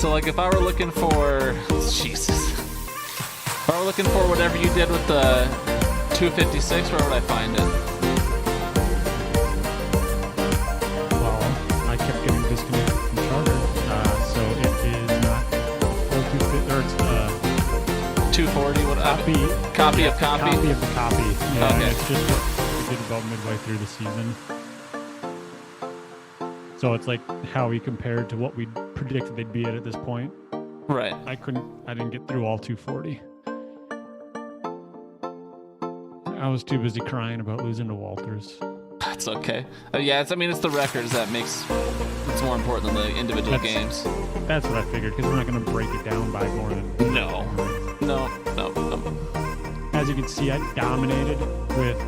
So, like, if I were looking for... Jesus. If I were looking for whatever you did with the 256, where would I find it? Well, I kept getting disconnected from Charter, so it is not full 250, or it's 240, what? copy Copy of copy? Copy of the copy. Yeah, Okay. it's just what we did about midway through the season. So it's like how we compared to what we predicted they'd be at this point. Right. I didn't get through all 240. I was too busy crying about losing to Walters. That's okay. Yeah, it's the records that makes it's more important than the individual games. That's what I figured, because we're not going to break it down by more than... No. As you can see, I dominated with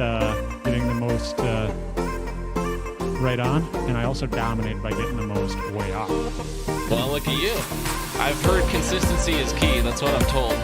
getting the most right on, and I also dominated by getting the most way off. Well, look at you. I've heard consistency is key. That's what I'm told.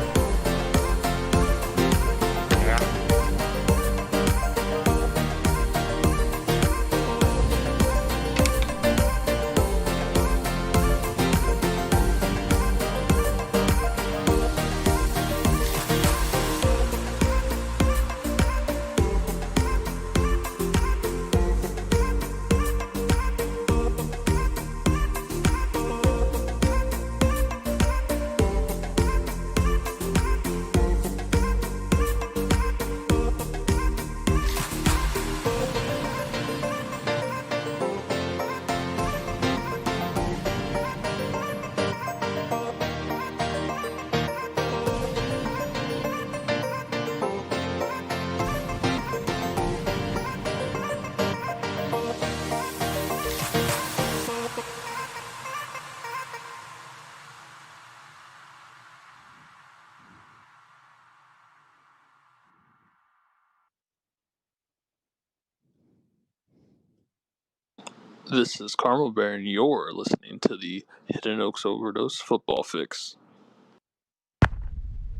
This is Carmel Bear, and you're listening to the Hidden Oaks Overdose Football Fix.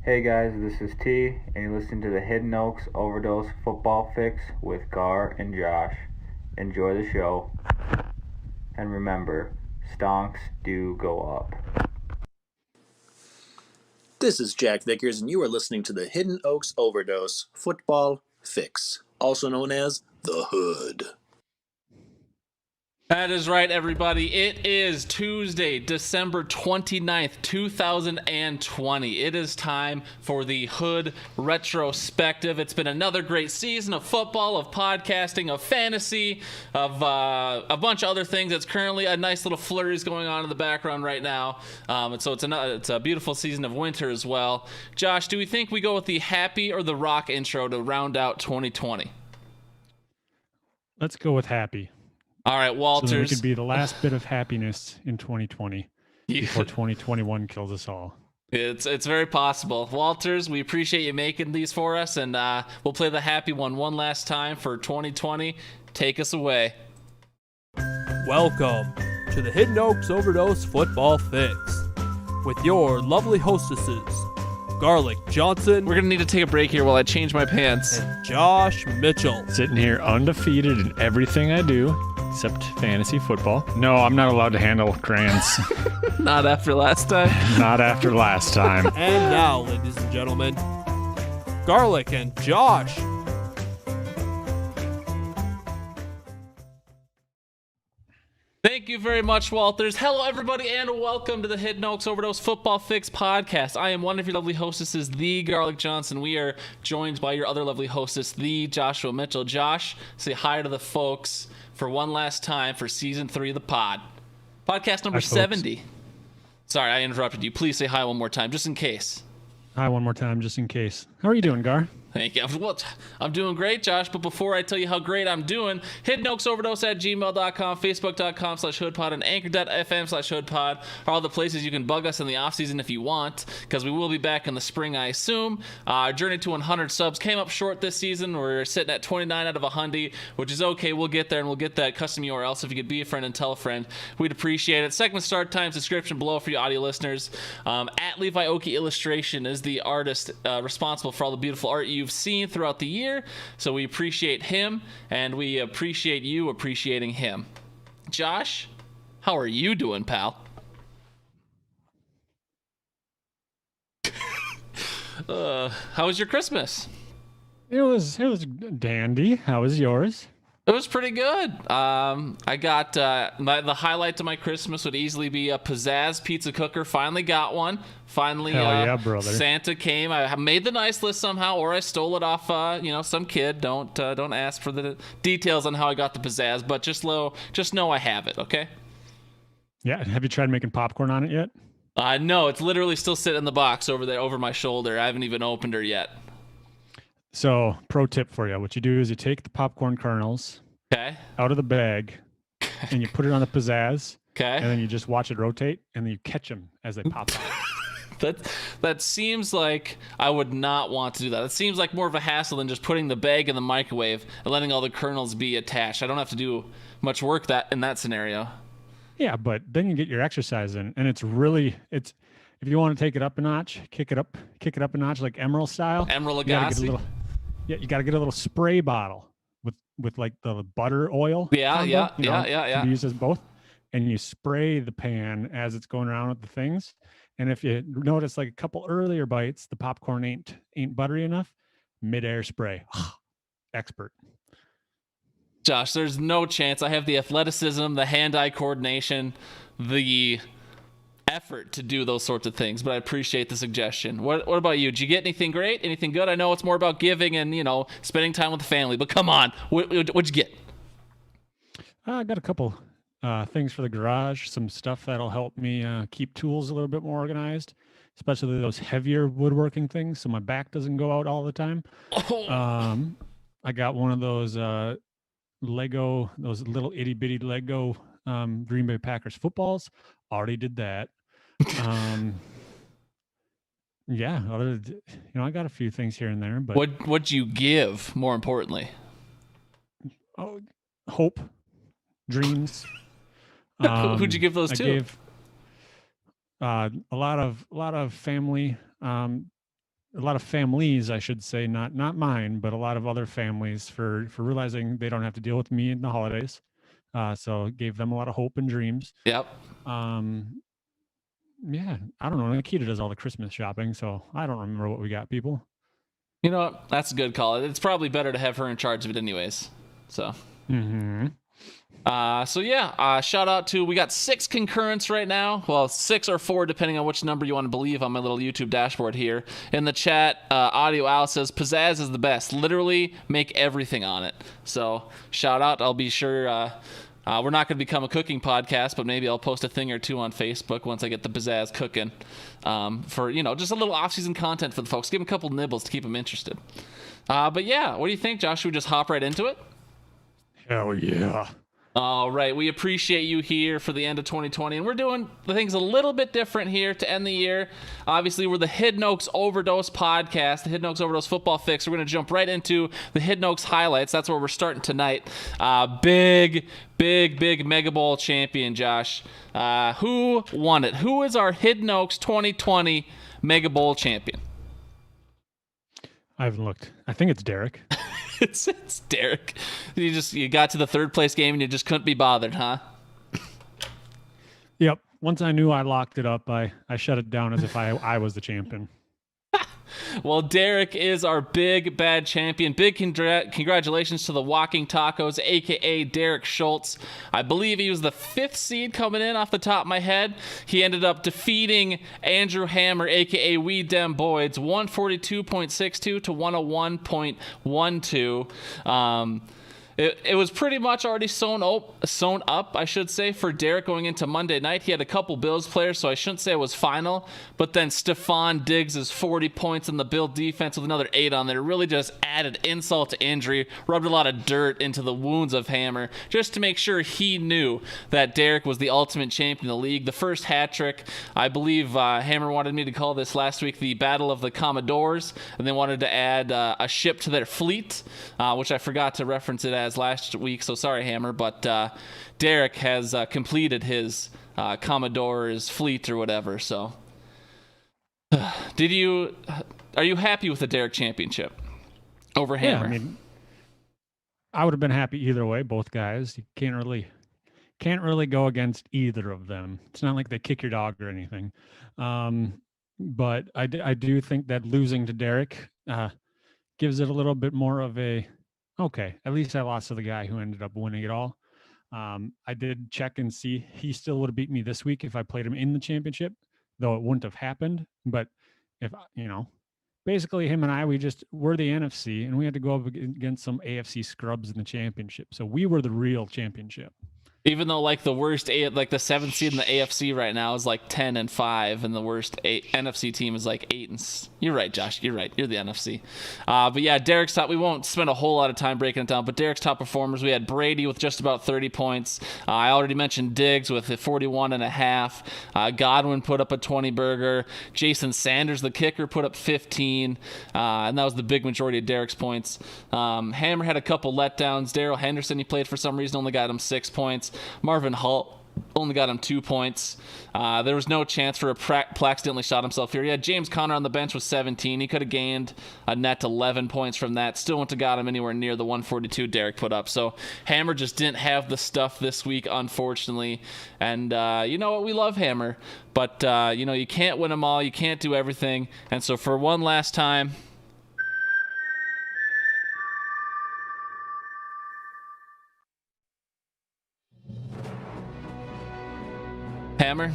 Hey guys, this is T, and you're listening to the Hidden Oaks Overdose Football Fix with Gar and Josh. Enjoy the show, and remember, stonks do go up. This is Jack Vickers, and you are listening to the Hidden Oaks Overdose Football Fix, also known as the Hood. That is right, everybody. It is Tuesday, December 29th, 2020. It is time for the Hood Retrospective. It's been another great season of football, of podcasting, of fantasy, of a bunch of other things. It's currently a nice little flurries going on in the background right now. And so it's a beautiful season of winter as well. Josh, do we think we go with the happy or the rock intro to round out 2020? Let's go with happy. All right, Walters. So that we could be the last bit of happiness in 2020 before 2021 kills us all. It's very possible. Walters, we appreciate you making these for us, and we'll play the happy one last time for 2020. Take us away. Welcome to the Hidden Oaks Overdose Football Fix with your lovely hostesses, Garlic Johnson. We're going to need to take a break here while I change my pants. And Josh Mitchell. Sitting here undefeated in everything I do, except fantasy football. No, I'm not allowed to handle crayons. Not after last time. Not after last time. And now, ladies and gentlemen, Garlic and Josh. Thank you very much, Walters. Hello, everybody, and welcome to the Hidden Oaks Overdose Football Fix podcast. I am one of your lovely hostesses, the Garlic Johnson. We are joined by your other lovely hostess, the Joshua Mitchell. Josh, say hi to the folks for one last time for season 3 of the pod. Podcast number 70. Sorry, I interrupted you. Please say hi one more time, just in case. Hi one more time, just in case. How are you doing, Gar? Thank you. Well, I'm doing great, Josh, but before I tell you how great I'm doing, hiddenoaksoverdose@gmail.com, facebook.com/hoodpod, and anchor.fm/hoodpod are all the places you can bug us in the offseason if you want, because we will be back in the spring, I assume. Our journey to 100 subs came up short this season. We're sitting at 29 out of 100, which is okay. We'll get there, and we'll get that custom URL, so if you could be a friend and tell a friend, we'd appreciate it. Segment start times, description below for you audio listeners. At Levi Oki Illustration is the artist responsible for all the beautiful art you've seen throughout the year, so we appreciate him, and we appreciate you appreciating him. Josh, how are you doing, pal? How was your Christmas? It was dandy. How was yours? It was pretty good. I got the highlight to my Christmas would easily be a Pizzazz pizza cooker. Finally got one. Finally, Hell yeah, brother. Santa came. I made the nice list somehow, or I stole it off, some kid. Don't ask for the details on how I got the Pizzazz, but just know I have it. Okay. Yeah. Have you tried making popcorn on it yet? No, it's literally still sitting in the box over there, over my shoulder. I haven't even opened her yet. So, pro tip for you: what you do is you take the popcorn kernels Okay. out of the bag, and you put it on the Pizzazz, Okay. and then you just watch it rotate, and then you catch them as they pop out. That seems like I would not want to do that. It seems like more of a hassle than just putting the bag in the microwave and letting all the kernels be attached. I don't have to do much work in that scenario. Yeah, but then you get your exercise in, and it's if you want to take it up a notch, kick it up a notch like Emerald style. Emerald You gotta get a Lagasse. little, you got to get a little spray bottle with like the butter oil. Yeah, combo, yeah, you know, yeah. can be used as both, and you spray the pan as it's going around with the things. And if you notice, like a couple earlier bites, the popcorn ain't buttery enough. Mid-air spray, expert. Josh, there's no chance. I have the athleticism, the hand-eye coordination, the effort to do those sorts of things, but I appreciate the suggestion. What about you? Did you get anything great? Anything good? I know it's more about giving and, spending time with the family, but come on. What'd you get? I got a couple things for the garage, some stuff that'll help me keep tools a little bit more organized, especially those heavier woodworking things so my back doesn't go out all the time. I got one of those those little itty bitty Lego Green Bay Packers footballs. Already did that. Yeah, I got a few things here and there, but What'd you give, more importantly? Hope, dreams. Who'd you give those I to? gave a lot of family, a lot of families, I should say, not mine, but a lot of other families for realizing they don't have to deal with me in the holidays. So gave them a lot of hope and dreams. Yep. Yeah, I don't know. Nikita does all the Christmas shopping, so I don't remember what we got people. You know what? That's a good call. It's probably better to have her in charge of it anyways. So. Mm-hmm. Shout out to, we got 6 concurrents right now. Well, 6 or 4, depending on which number you want to believe on my little YouTube dashboard here. In the chat, Audio Al says, Pizzazz is the best. Literally make everything on it. So shout out. I'll be sure, we're not going to become a cooking podcast, but maybe I'll post a thing or two on Facebook once I get the Pizzazz cooking, for, just a little off-season content for the folks. Give them a couple nibbles to keep them interested. But yeah, what do you think, Josh? Should we just hop right into it? Hell yeah. All right, we appreciate you here for the end of 2020, and we're doing the things a little bit different here to end the year. Obviously, we're the Hidden Oaks Overdose podcast, the Hidden Oaks Overdose Football Fix. We're going to jump right into the Hidden Oaks highlights. That's where we're starting tonight. Big Mega Bowl champion, Josh. Who won it? Who is our Hidden Oaks 2020 Mega Bowl champion? I haven't looked. I think it's Derek. It's Derek. You got to the third place game and you just couldn't be bothered, huh? Yep. Once I knew I locked it up, I shut it down as if I was the champion. Well, Derek is our big bad champion. Big congratulations to the Walking Tacos, a.k.a. Derek Schultz. I believe he was the 5th seed coming in off the top of my head. He ended up defeating Andrew Hammer, a.k.a. We Dem Boyds, 142.62 to 101.12. It was pretty much already sewn up, I should say, for Derek going into Monday night. He had a couple Bills players, so I shouldn't say it was final. But then Stephon Diggs' 40 points in the Bill defense with another 8 on there really just added insult to injury, rubbed a lot of dirt into the wounds of Hammer, just to make sure he knew that Derek was the ultimate champion of the league. The first hat trick, I believe Hammer wanted me to call this last week the Battle of the Commodores, and they wanted to add a ship to their fleet, which I forgot to reference it as last week, so sorry, Hammer, but Derek has completed his Commodore's fleet or whatever. So are you happy with the Derek championship over Hammer? Yeah, I would have been happy either way. Both guys, you can't really go against either of them. It's not like they kick your dog or anything. but I do think that losing to Derek gives it a little bit more of a, okay, at least I lost to the guy who ended up winning it all. I did check and see he still would have beat me this week if I played him in the championship, though it wouldn't have happened. But if, basically him and I, we're the NFC and we had to go up against some AFC scrubs in the championship. So we were the real championship. Even though like the worst like the 7th seed in the AFC right now is like 10-5, and the worst NFC team is like 8 and. You're right, Josh. You're right. You're the NFC. But yeah, Derek's top. We won't spend a whole lot of time breaking it down. But Derek's top performers, we had Brady with just about 30 points. I already mentioned Diggs with 41.5. Godwin put up a 20 burger. Jason Sanders, the kicker, put up 15, and that was the big majority of Derek's points. Hammer had a couple letdowns. Darrell Henderson, he played for some reason, only got him 6 points. Marvin Hull only got him 2 points. There was no chance for accidentally shot himself here. He had James Conner on the bench with 17. He could have gained a net 11 points from that. Still wouldn't have got him anywhere near the 142 Derek put up. So Hammer just didn't have the stuff this week, unfortunately. And you know what? We love Hammer. But, you can't win them all. You can't do everything. And so for one last time, Hammer,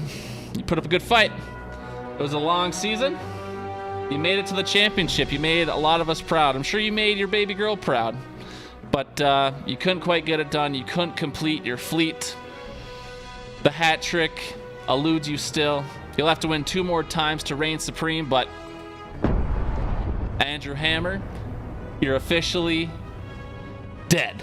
you put up a good fight. It was a long season. You made it to the championship. You made a lot of us proud. I'm sure you made your baby girl proud. But you couldn't quite get it done. You couldn't complete your fleet. The hat trick eludes you still. You'll have to win 2 more times to reign supreme, but Andrew Hammer, you're officially dead.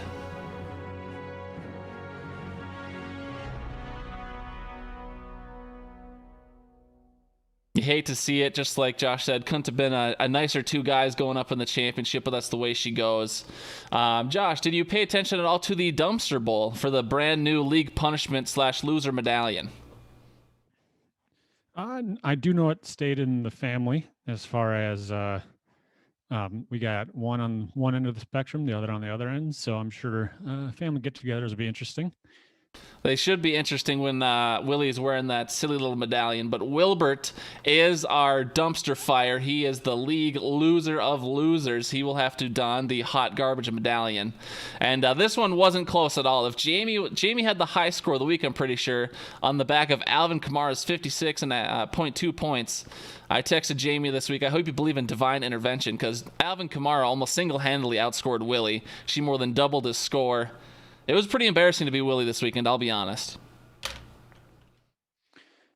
You hate to see it, just like Josh said. Couldn't have been a nicer 2 guys going up in the championship, but that's the way she goes. Josh, did you pay attention at all to the dumpster bowl for the brand new league punishment / loser medallion? I do know it stayed in the family as far as we got one on one end of the spectrum, the other on the other end. So I'm sure family get-togethers will be interesting. They should be interesting when Willie's wearing that silly little medallion. But Wilbert is our dumpster fire. He is the league loser of losers. He will have to don the hot garbage medallion. And this one wasn't close at all. If Jamie had the high score of the week, I'm pretty sure, on the back of Alvin Kamara's 56.2 points. I texted Jamie this week, I hope you believe in divine intervention, because Alvin Kamara almost single-handedly outscored Willie. She more than doubled his score. It was pretty embarrassing to be Willie this weekend, I'll be honest.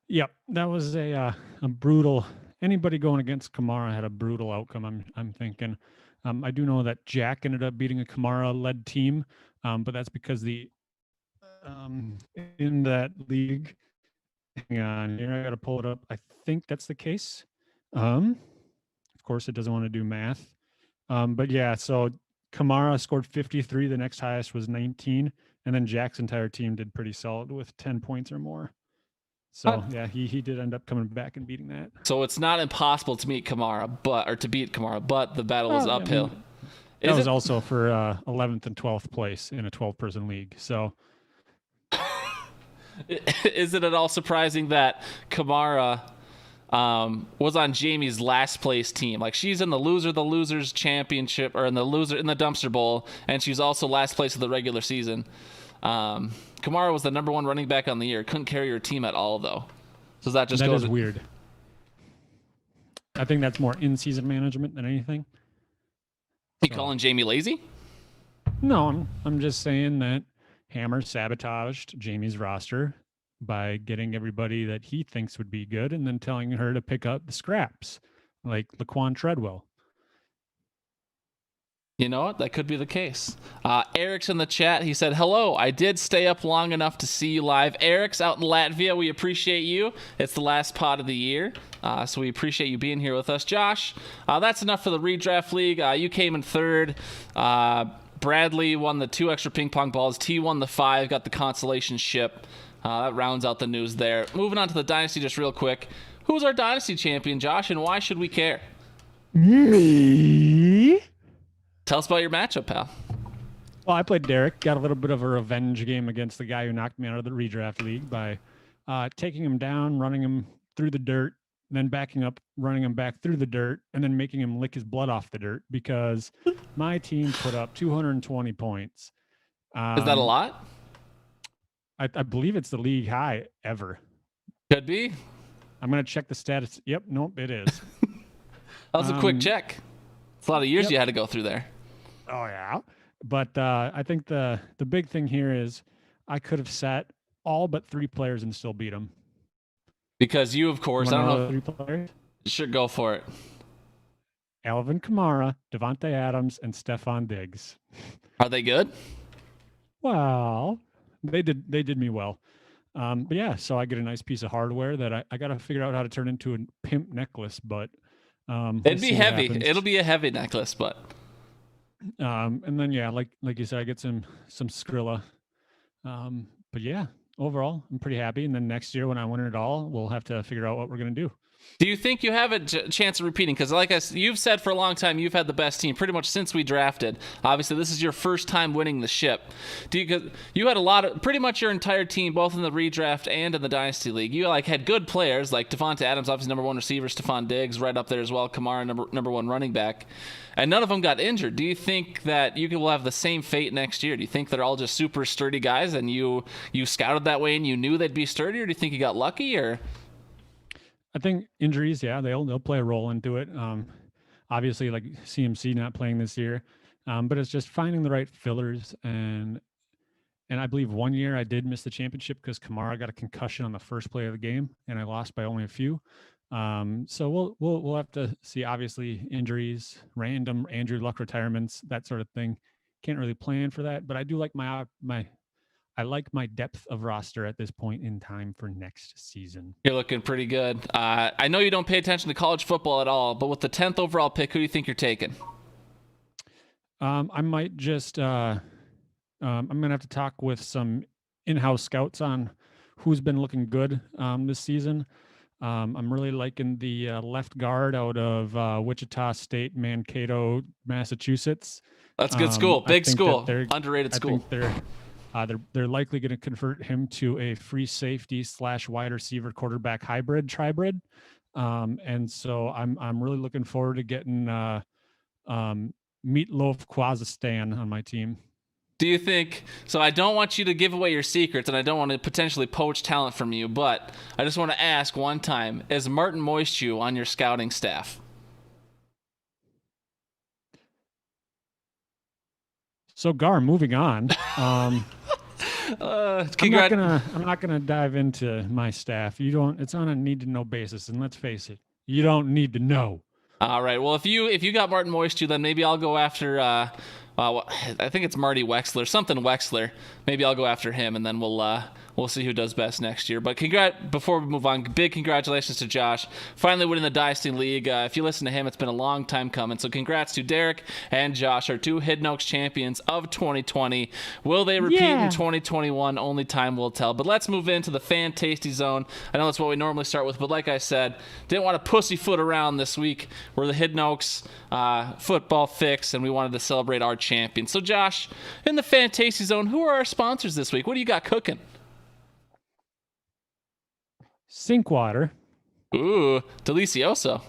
Yep, that was a brutal. Anybody going against Kamara had a brutal outcome. I'm thinking. I do know that Jack ended up beating a Kamara-led team, but that's because in that league. Hang on, here I got to pull it up. I think that's the case. Of course, it doesn't want to do math, but yeah. So Kamara scored 53. The next highest was 19, and then Jack's entire team did pretty solid with 10 points or more. So yeah, he did end up coming back and beating that. So it's not impossible to beat Kamara, but the battle is uphill. That was also for 11th and 12th place in a 12-person league. So is it at all surprising that Kamara was on Jamie's last place team? Like, she's in the losers championship, or in the dumpster bowl, and she's also last place of the regular season. Kamara was the number 1 running back on the year. Couldn't carry her team at all, though. So that is weird. I think that's more in-season management than anything. You calling Jamie lazy? No, I'm just saying that Hammer sabotaged Jamie's roster by getting everybody that he thinks would be good and then telling her to pick up the scraps, like Laquan Treadwell. You know what? That could be the case. Eric's in the chat. He said, hello, I did stay up long enough to see you live. Eric's out in Latvia. We appreciate you. It's the last pod of the year, so we appreciate you being here with us. Josh, that's enough for the redraft league. You came in 3rd. Bradley won the 2 extra ping pong balls. T won the 5, got the consolation ship. That rounds out the news there. Moving on to the Dynasty just real quick. Who's our Dynasty champion, Josh, and why should we care? Me? Tell us about your matchup, pal. Well, I played Derek. Got a little bit of a revenge game against the guy who knocked me out of the redraft league by taking him down, running him through the dirt, then backing up, running him back through the dirt, and then making him lick his blood off the dirt because my team put up 220 points. Is that a lot? I believe it's the league high ever. Could be. I'm going to check the status. Yep. Nope, it is. That was a quick check. It's a lot of years Yep. you had to go through there. Oh, yeah. But I think the big thing here is I could have sat all but 3 players and still beat them. Because you, of course, I don't know. 3 players? Sure, go for it. Alvin Kamara, Devontae Adams, and Stephon Diggs. Are they good? Well, they did me well. But yeah, so I get a nice piece of hardware that I got to figure out how to turn into a pimp necklace, but It'd be heavy. It'll be a heavy necklace, but and then yeah, like you said, I get some Skrilla. But yeah, overall, I'm pretty happy. And then next year when I win it all, we'll have to figure out what we're gonna do. do you think you have a chance of repeating? Because like you've said for a long time, you've had the best team pretty much since we drafted. Obviously, this is your first time winning the ship. You had a lot of pretty much your entire team, both in the redraft and in the dynasty league. You had good players like Devontae Adams, obviously number 1 receiver, Stephon Diggs right up there as well, Kamara number 1 running back, and none of them got injured. Do you think that you will have the same fate next year? Do you think they're all just super sturdy guys, and you scouted that way and you knew they'd be sturdy, or do you think you got lucky, or? I think injuries, yeah, they'll play a role into it. Obviously, like CMC not playing this year, but it's just finding the right fillers. And I believe one year I did miss the championship because Kamara got a concussion on the first play of the game, and I lost by only a few. So we'll have to see. Obviously, injuries, random Andrew Luck retirements, that sort of thing. Can't really plan for that, but I do like I like my depth of roster at this point in time for next season. You're looking pretty good. I know you don't pay attention to college football at all, but with the 10th overall pick, who do you think you're taking? I might just I'm gonna have to talk with some in-house scouts on who's been looking good this season. I'm really liking the left guard out of Wichita State, Mankato, Massachusetts. That's a good school, big school, underrated school. I think they're likely going to convert him to a free safety / wide receiver quarterback hybrid. And so I'm really looking forward to getting Meatloaf Quazistan on my team. Do you think so? I don't want you to give away your secrets, and I don't want to potentially poach talent from you, but I just want to ask one time: is Martin Moisture on your scouting staff? So Gar, moving on. I'm not gonna dive into my staff. It's on a need to know basis, and let's face it, you don't need to know. All right. Well, if you got Martin Moisture, then maybe I'll go after. I think it's Marty Wexler, something Wexler. Maybe I'll go after him, and then we'll see who does best next year. But before we move on, big congratulations to Josh finally winning the Dynasty League. If you listen to him, it's been a long time coming. So congrats to Derek and Josh, our 2 Hidden Oaks champions of 2020. Will they repeat in 2021? Only time will tell. But let's move into the Fan Tasty Zone. I know that's what we normally start with, but like I said, didn't want to pussyfoot around this week. We're the Hidden Oaks football fix, and we wanted to celebrate our champion. So Josh, in the Fan Tasty Zone, who are our sponsors this week? What do you got cooking? Sink water. Ooh, delicioso.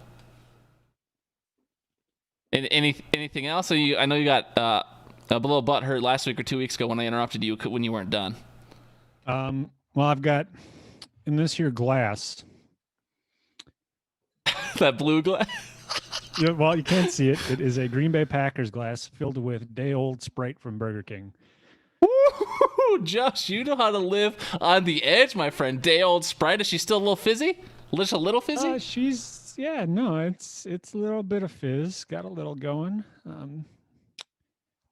Anything else? I know you got a little butt hurt last week or 2 weeks ago when I interrupted you when you weren't done. Well, I've got in this here glass. That blue glass. Yeah, well, you can't see it. It is a Green Bay Packers glass filled with day-old Sprite from Burger King. Woo, Josh, you know how to live on the edge, my friend. Day-old Sprite. Is she still a little fizzy? Just a little fizzy? It's a little bit of fizz. Got a little going.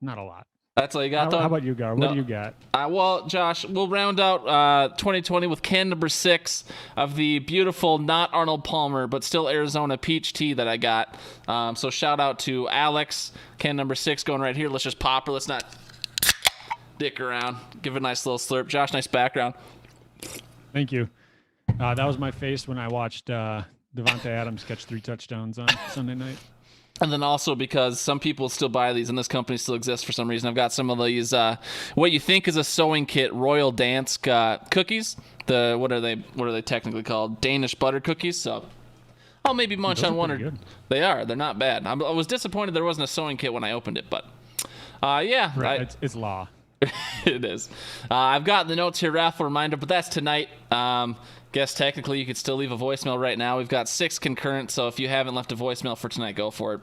Not a lot. That's all you got, though? How about you, Gar? What do you got? Well, Josh, we'll round out 2020 with can number 6 of the beautiful, not Arnold Palmer, but still Arizona peach tea that I got. So shout out to Alex. Can number 6 going right here. Let's just pop her. Let's not dick around. Give it a nice little slurp. Josh, nice background. Thank you. That was my face when I watched Devontae Adams catch 3 touchdowns on Sunday night. And then also because some people still buy these and this company still exists for some reason, I've got some of these, what you think is a sewing kit Royal Dansk cookies. What are they technically called? Danish butter cookies. So I'll maybe munch Those on are one or pretty good. They are. They're not bad. I was disappointed there wasn't a sewing kit when I opened it, but yeah, Right, it's law. it is. I've got the notes here, raffle reminder, but that's tonight. Guess technically you could still leave a voicemail right now. We've got 6 concurrent, so if you haven't left a voicemail for tonight, go for it.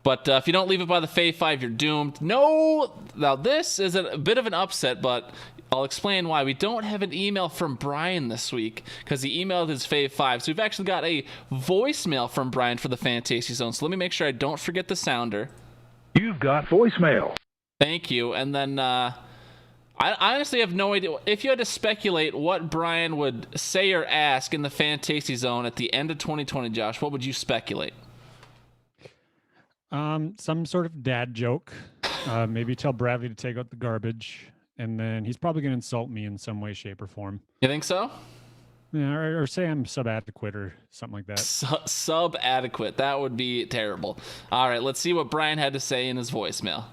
But if you don't leave it by the Fave Five, you're doomed. No, now this is a bit of an upset, but I'll explain why. We don't have an email from Brian this week because he emailed his Fave Five. So we've actually got a voicemail from Brian for the Fantasy Zone. So let me make sure I don't forget the sounder. You've got voicemail. Thank you. And then I honestly have no idea. If you had to speculate what Brian would say or ask in the Fantasy Zone at the end of 2020, Josh, what would you speculate? Some sort of dad joke. Maybe tell Bradley to take out the garbage, and then he's probably going to insult me in some way, shape, or form. You think so? Yeah, or say I'm subadequate or something like that. Subadequate. That would be terrible. All right, let's see what Brian had to say in his voicemail.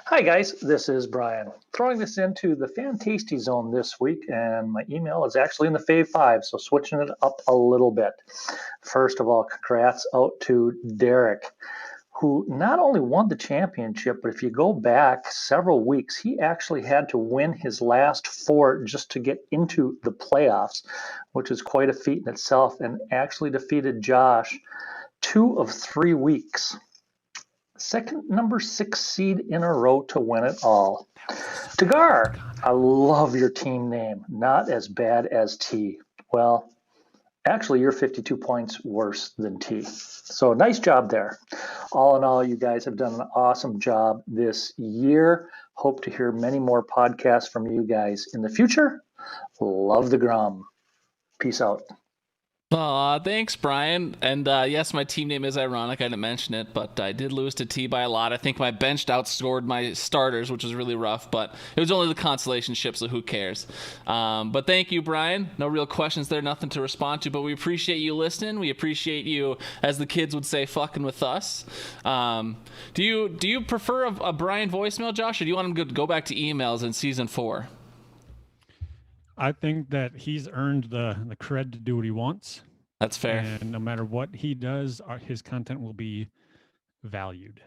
Hi guys, this is Brian. Throwing this into the Fantasty Zone this week, and my email is actually in the Fave Five, so switching it up a little bit. First of all, congrats out to Derek, who not only won the championship, but if you go back several weeks, he actually had to win his last 4 just to get into the playoffs, which is quite a feat in itself, and actually defeated Josh 2 of 3 weeks. Second number 6 seed in a row to win it all. Tagar, I love your team name. Not as bad as T. Well, actually, you're 52 points worse than T. So nice job there. All in all, you guys have done an awesome job this year. Hope to hear many more podcasts from you guys in the future. Love the Grum. Peace out. Aw, thanks, Brian. And yes, my team name is ironic. I didn't mention it, but I did lose to T by a lot. I think my benched outscored my starters, which was really rough, but it was only the consolation ship, so who cares? But thank you, Brian. No real questions there, nothing to respond to, but we appreciate you listening. We appreciate you, as the kids would say, fucking with us. Do you prefer a Brian voicemail, Josh, or do you want him to go back to emails in season 4? I think that he's earned the cred to do what he wants. That's fair. And no matter what he does, his content will be valued.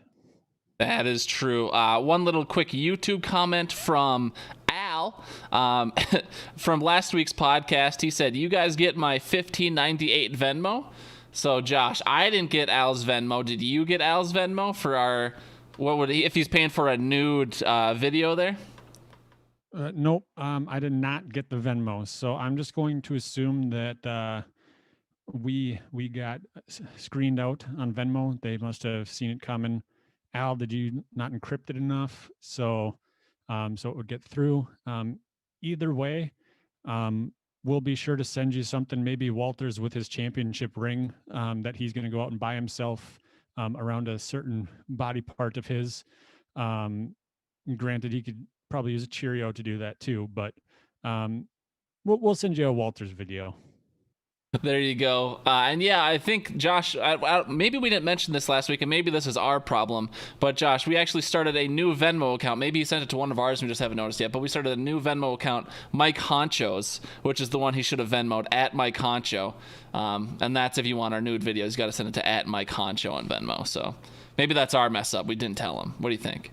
That is true. One little quick YouTube comment from Al from last week's podcast. He said, "You guys get my $15.98 Venmo." So, Josh, I didn't get Al's Venmo. Did you get Al's Venmo for our? What would he if he's paying for a nude video there? Nope, I did not get the Venmo, so I'm just going to assume that we got screened out on Venmo. They must have seen it coming. Al, did you not encrypt it enough so it would get through? Either way, we'll be sure to send you something. Maybe Walter's with his championship ring that he's going to go out and buy himself around a certain body part of his. Granted, he could probably use a Cheerio to do that too, but we'll send you a Walters video. There you go. And yeah, I think, Josh, maybe we didn't mention this last week, and maybe this is our problem, but Josh, we actually started a new Venmo account. Maybe you sent it to one of ours and we just haven't noticed yet, but we started a new Venmo account, Mike Honcho's, which is the one he should have Venmoed, at Mike Honcho. And that's if you want our nude videos, you got to send it to at Mike Honcho on Venmo. So maybe that's our mess up. We didn't tell him. What do you think?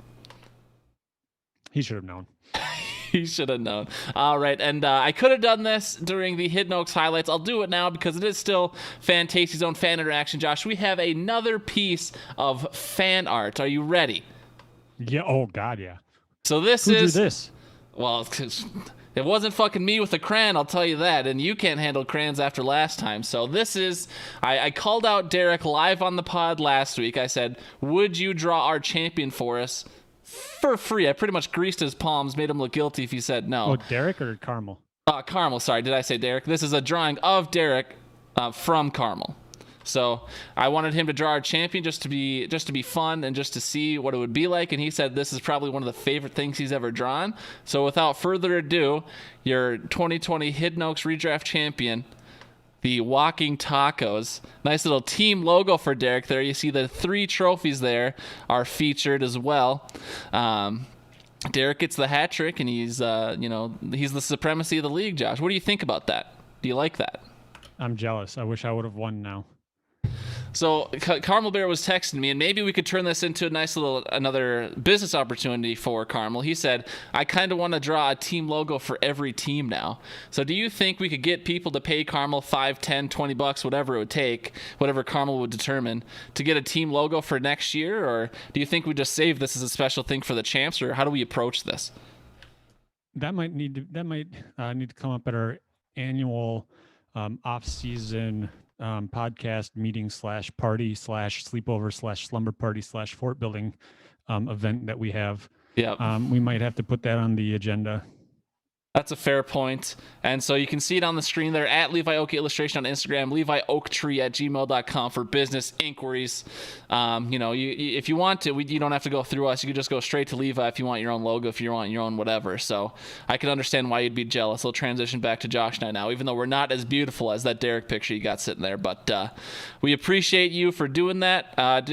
He should have known. He should have known. All right, and I could have done this during the Hidden Oaks highlights. I'll do it now because it is still Fantasy Zone fan interaction. Josh, we have another piece of fan art. Are you ready? Yeah. Oh God, yeah. So this Who is drew this? Well, it wasn't fucking me with a crayon, I'll tell you that, and you can't handle crayons after last time. So this is, I called out Derek live on the pod last week. I said, would you draw our champion for us for free? I pretty much greased his palms, made him look guilty if he said no. Oh, Derek or Carmel? Carmel, sorry. Did I say Derek? This is a drawing of Derek from Carmel. So I wanted him to draw our champion just to be fun and just to see what it would be like. And he said this is probably one of the favorite things he's ever drawn. So without further ado, your 2020 Hidden Oaks Redraft champion, the Walking Tacos. Nice little team logo for Derek there. You see the 3 trophies there are featured as well. Derek gets the hat trick, and he's the supremacy of the league, Josh. What do you think about that? Do you like that? I'm jealous. I wish I would have won now. So Carmel Bear was texting me, and maybe we could turn this into a nice little another business opportunity for Carmel. He said, I kind of want to draw a team logo for every team now. So do you think we could get people to pay Carmel $5, $10, $20, whatever it would take, whatever Carmel would determine, to get a team logo for next year? Or do you think we just save this as a special thing for the champs, or how do we approach this? That might need to come up at our annual off-season podcast meeting / party / sleepover / slumber party / fort building event that we have. Yeah. We might have to put that on the agenda. That's a fair point. And so you can see it on the screen there at Levi Oak Illustration on Instagram, LeviOaktree@gmail.com for business inquiries. If you want to, you don't have to go through us. You can just go straight to Levi if you want your own logo, if you want your own whatever. So I can understand why you'd be jealous. I'll transition back to Josh and I now, even though we're not as beautiful as that Derek picture you got sitting there. But we appreciate you for doing that. Not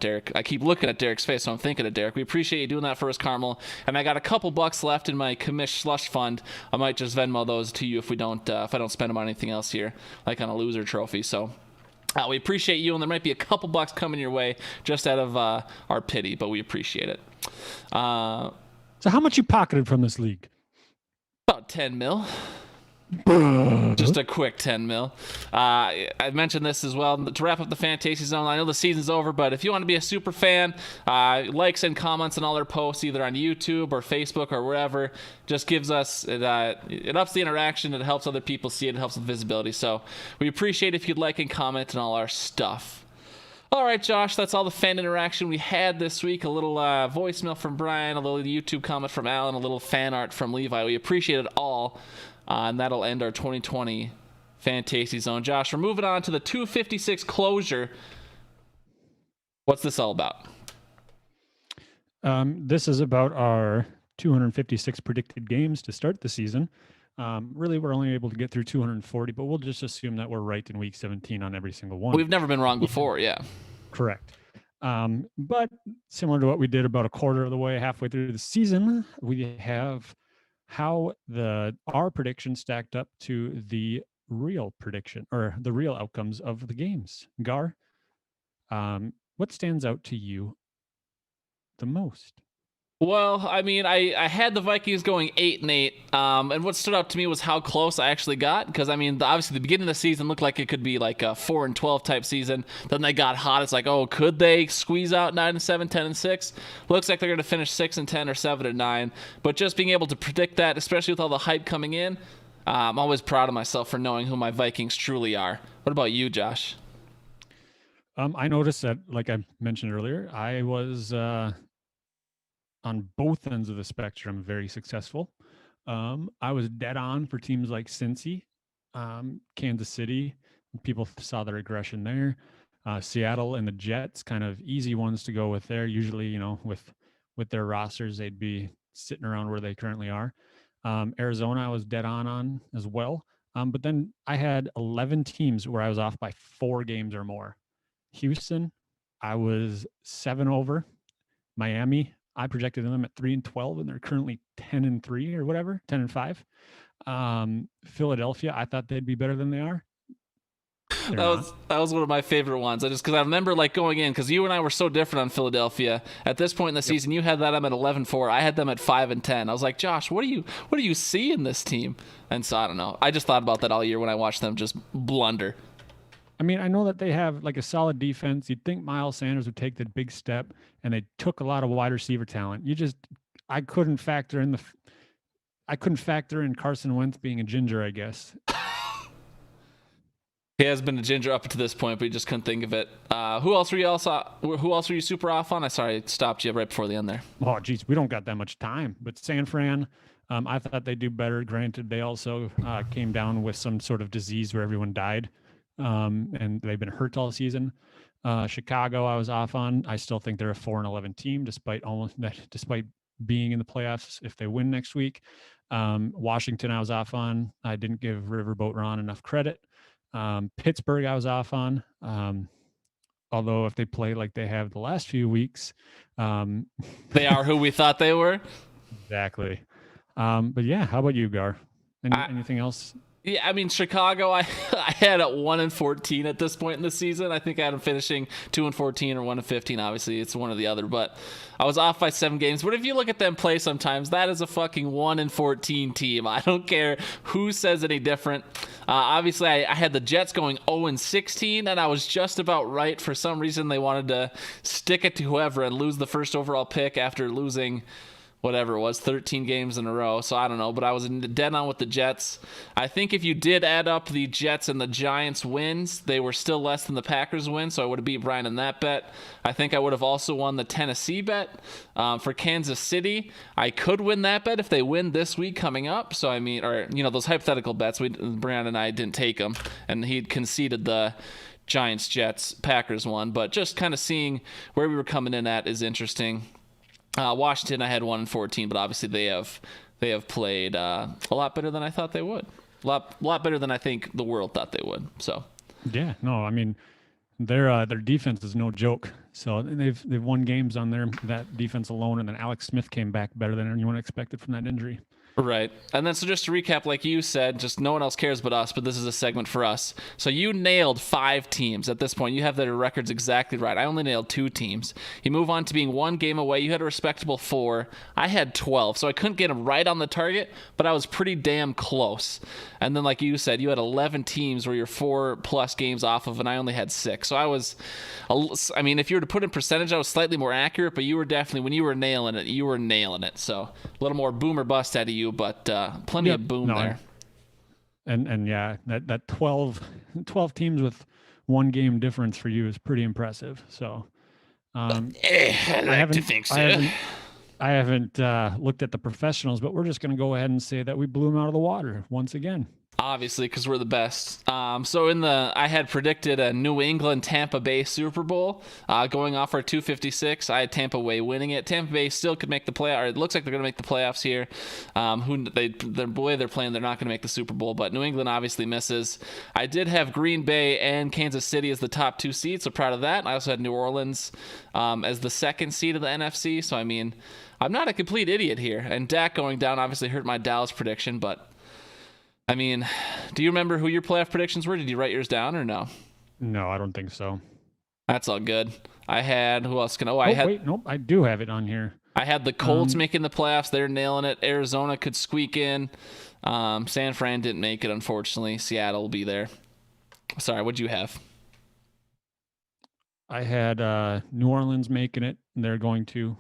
Derek. I keep looking at Derek's face, so I'm thinking of Derek. We appreciate you doing that for us, Carmel. And I got a couple bucks left in my commish slush fund. I might just Venmo those to you if I don't spend them on anything else here, like on a loser trophy. So we appreciate you, and there might be a couple bucks coming your way just out of our pity, but we appreciate it. So how much you pocketed from this league? About 10 mil. Just a quick 10 mil. I mentioned this as well to wrap up the Fantasy Zone. I know the season's over, but if you want to be a super fan, likes and comments on all their posts, either on YouTube or Facebook or wherever, just gives us it ups the interaction. It helps other people see it. It helps with visibility. So we appreciate if you'd like and comment on all our stuff. All right, Josh, that's all the fan interaction we had this week. A little voicemail from Brian, a little YouTube comment from Alan, a little fan art from Levi. We appreciate it all. And that'll end our 2020 Fantasy Zone. Josh, we're moving on to the 256 closure. What's this all about? This is about our 256 predicted games to start the season. Really, we're only able to get through 240, but we'll just assume that we're right in week 17 on every single one. We've never been wrong before, yeah. Correct. But similar to what we did about a quarter of the way, halfway through the season, we have how our prediction stacked up to the real prediction or the real outcomes of the games. Gar, what stands out to you the most? Well, I mean, I had the Vikings going 8-8, and what stood out to me was how close I actually got. Because I mean, obviously, the beginning of the season looked like it could be like a 4-12 type season. Then they got hot. It's like, oh, could they squeeze out 9-7, 10-6? Looks like they're going to finish 6-10 or 7-9. But just being able to predict that, especially with all the hype coming in, I'm always proud of myself for knowing who my Vikings truly are. What about you, Josh? I noticed that, like I mentioned earlier, I was on both ends of the spectrum very successful. I was dead on for teams like Cincy, Kansas City. People saw the regression there. Seattle and the Jets, kind of easy ones to go with there. Usually, with their rosters, they'd be sitting around where they currently are. Arizona, I was dead on as well. But then I had 11 teams where I was off by 4 games or more. Houston, I was 7 over. Miami, I projected them at 3-12, and they're currently 10-3 or whatever, 10-5. Philadelphia, I thought they'd be better than they are. That was one of my favorite ones. Because I remember like going in, because you and I were so different on Philadelphia. At this point in the season, you had them at 11-4. I had them at 5-10. I was like, Josh, what do you see in this team? And so I don't know. I just thought about that all year when I watched them just blunder. I mean, I know that they have like a solid defense. You'd think Miles Sanders would take the big step, and they took a lot of wide receiver talent. I couldn't factor in Carson Wentz being a ginger, I guess. He has been a ginger up to this point, but he just couldn't think of it. Who else were you super off on? I stopped you right before the end there. Oh, geez, we don't got that much time. But San Fran, I thought they'd do better. Granted, they also came down with some sort of disease where everyone died. And they've been hurt all season. Chicago, I was off on. I still think they're a 4-11 team, despite being in the playoffs if they win next week. Washington, I was off on. I didn't give Riverboat Ron enough credit. Pittsburgh, I was off on. Although if they play like they have the last few weeks, they are who we thought they were. Exactly. But yeah, how about you, Gar? Anything else? Yeah, I mean, Chicago, I had at 1-14 at this point in the season. I think I had them finishing 2-14 or 1-15. Obviously, it's one or the other, but I was off by 7 games. But if you look at them play sometimes, that is a fucking 1-14 team. I don't care who says any different. Obviously, I had the Jets going 0-16, and I was just about right. For some reason, they wanted to stick it to whoever and lose the first overall pick after losing whatever it was, 13 games in a row. So I don't know, but I was dead on with the Jets. I think if you did add up the Jets and the Giants wins, they were still less than the Packers win, so I would have beat Brian in that bet. I think I would have also won the Tennessee bet. For Kansas City, I could win that bet if they win this week coming up. So I mean, or those hypothetical bets, Brian and I didn't take them, and he'd conceded the Giants, Jets, Packers one. But just kind of seeing where we were coming in at is interesting. Washington, I had 1-14, but obviously they have played a lot better than I thought they would. A lot better than I think the world thought they would. So Yeah, no, I mean their defense is no joke. So they've won games on that defense alone, and then Alex Smith came back better than anyone expected from that injury. Right. And then so just to recap, like you said, just no one else cares but us, but this is a segment for us. So you nailed 5 teams at this point. You have their records exactly right. I only nailed 2 teams. You move on to being 1 game away. You had a respectable 4. I had 12. So I couldn't get them right on the target, but I was pretty damn close. And then like you said, you had 11 teams where you're 4+ games off of, and I only had 6. So I mean, if you were to put in percentage, I was slightly more accurate, but you were definitely, when you were nailing it. So a little more boom or bust out of you, but plenty of boom there. And yeah, that 12 teams with 1 game difference for you is pretty impressive. So I like to think so. I haven't looked at the professionals, but we're just going to go ahead and say that we blew them out of the water once again. Obviously, because we're the best. So I had predicted a New England Tampa Bay Super Bowl going off our 256. I had Tampa Bay winning it. Tampa Bay still could make the playoff, or it looks like they're going to make the playoffs here. The way they're playing, they're not going to make the Super Bowl, but New England obviously misses. I did have Green Bay and Kansas City as the top 2 seeds, so proud of that. I also had New Orleans as the 2nd seed of the NFC. So I mean, I'm not a complete idiot here. And Dak going down obviously hurt my Dallas prediction, but I mean, do you remember who your playoff predictions were? Did you write yours down or no? No, I don't think so. That's all good. I had, who else can, nope, I do have it on here. I had the Colts making the playoffs. They're nailing it. Arizona could squeak in. San Fran didn't make it, unfortunately. Seattle will be there. Sorry, what'd you have? I had New Orleans making it. They're going to.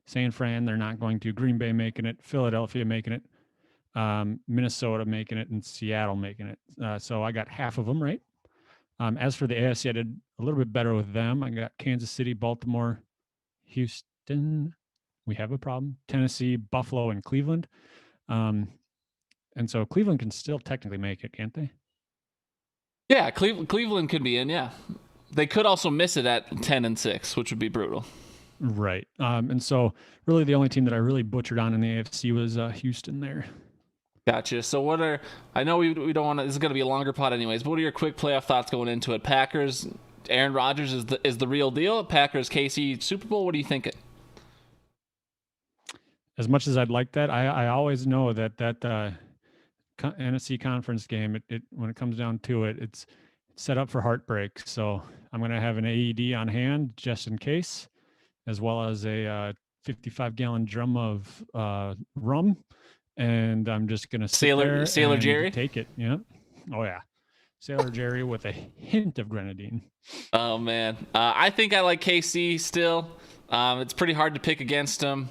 San Fran, they're not going to. Green Bay making it. Philadelphia making it. Minnesota making it, and Seattle making it. So I got half of them right. As for the AFC, I did a little bit better with them. I got Kansas City, Baltimore, Houston. We have a problem. Tennessee, Buffalo, and Cleveland. And so Cleveland can still technically make it, can't they? Yeah, Cleveland could be in, yeah. They could also miss it at 10-6, which would be brutal. Right. And so really the only team that I really butchered on in the AFC was Houston there. Gotcha. So I know we don't want to, this is going to be a longer pod anyways, but what are your quick playoff thoughts going into it? Packers, Aaron Rodgers is the real deal. Packers, KC, Super Bowl, what are you thinking? As much as I'd like that, I always know that NFC conference game, it when it comes down to it, it's set up for heartbreak. So I'm going to have an AED on hand just in case, as well as a 55-gallon drum of rum. And I'm just going to Sailor Jerry take it. Yeah. Oh yeah. Sailor Jerry with a hint of grenadine. Oh man. I think I like KC still. It's pretty hard to pick against them.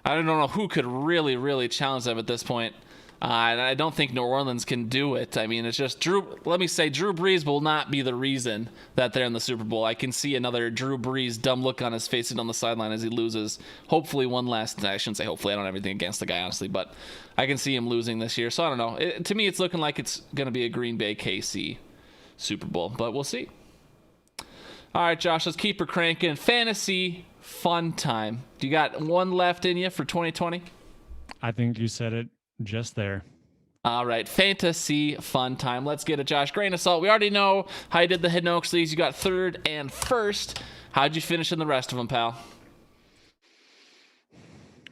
I don't know who could really, really challenge them at this point. And I don't think New Orleans can do it. I mean, it's just Drew Brees will not be the reason that they're in the Super Bowl. I can see another Drew Brees dumb look on his face on the sideline as he loses. Hopefully I shouldn't say hopefully. I don't have anything against the guy, honestly, but I can see him losing this year. So I don't know. To me, it's looking like it's going to be a Green Bay KC Super Bowl, but we'll see. All right, Josh, let's keep her cranking. Fantasy fun time. Do you got one left in you for 2020? I think you said it just there. All right, fantasy fun time. Let's get it, Josh. Grain of salt. We already know how you did the Hidden Oaks leagues. You got 3rd and 1st. How'd you finish in the rest of them, pal?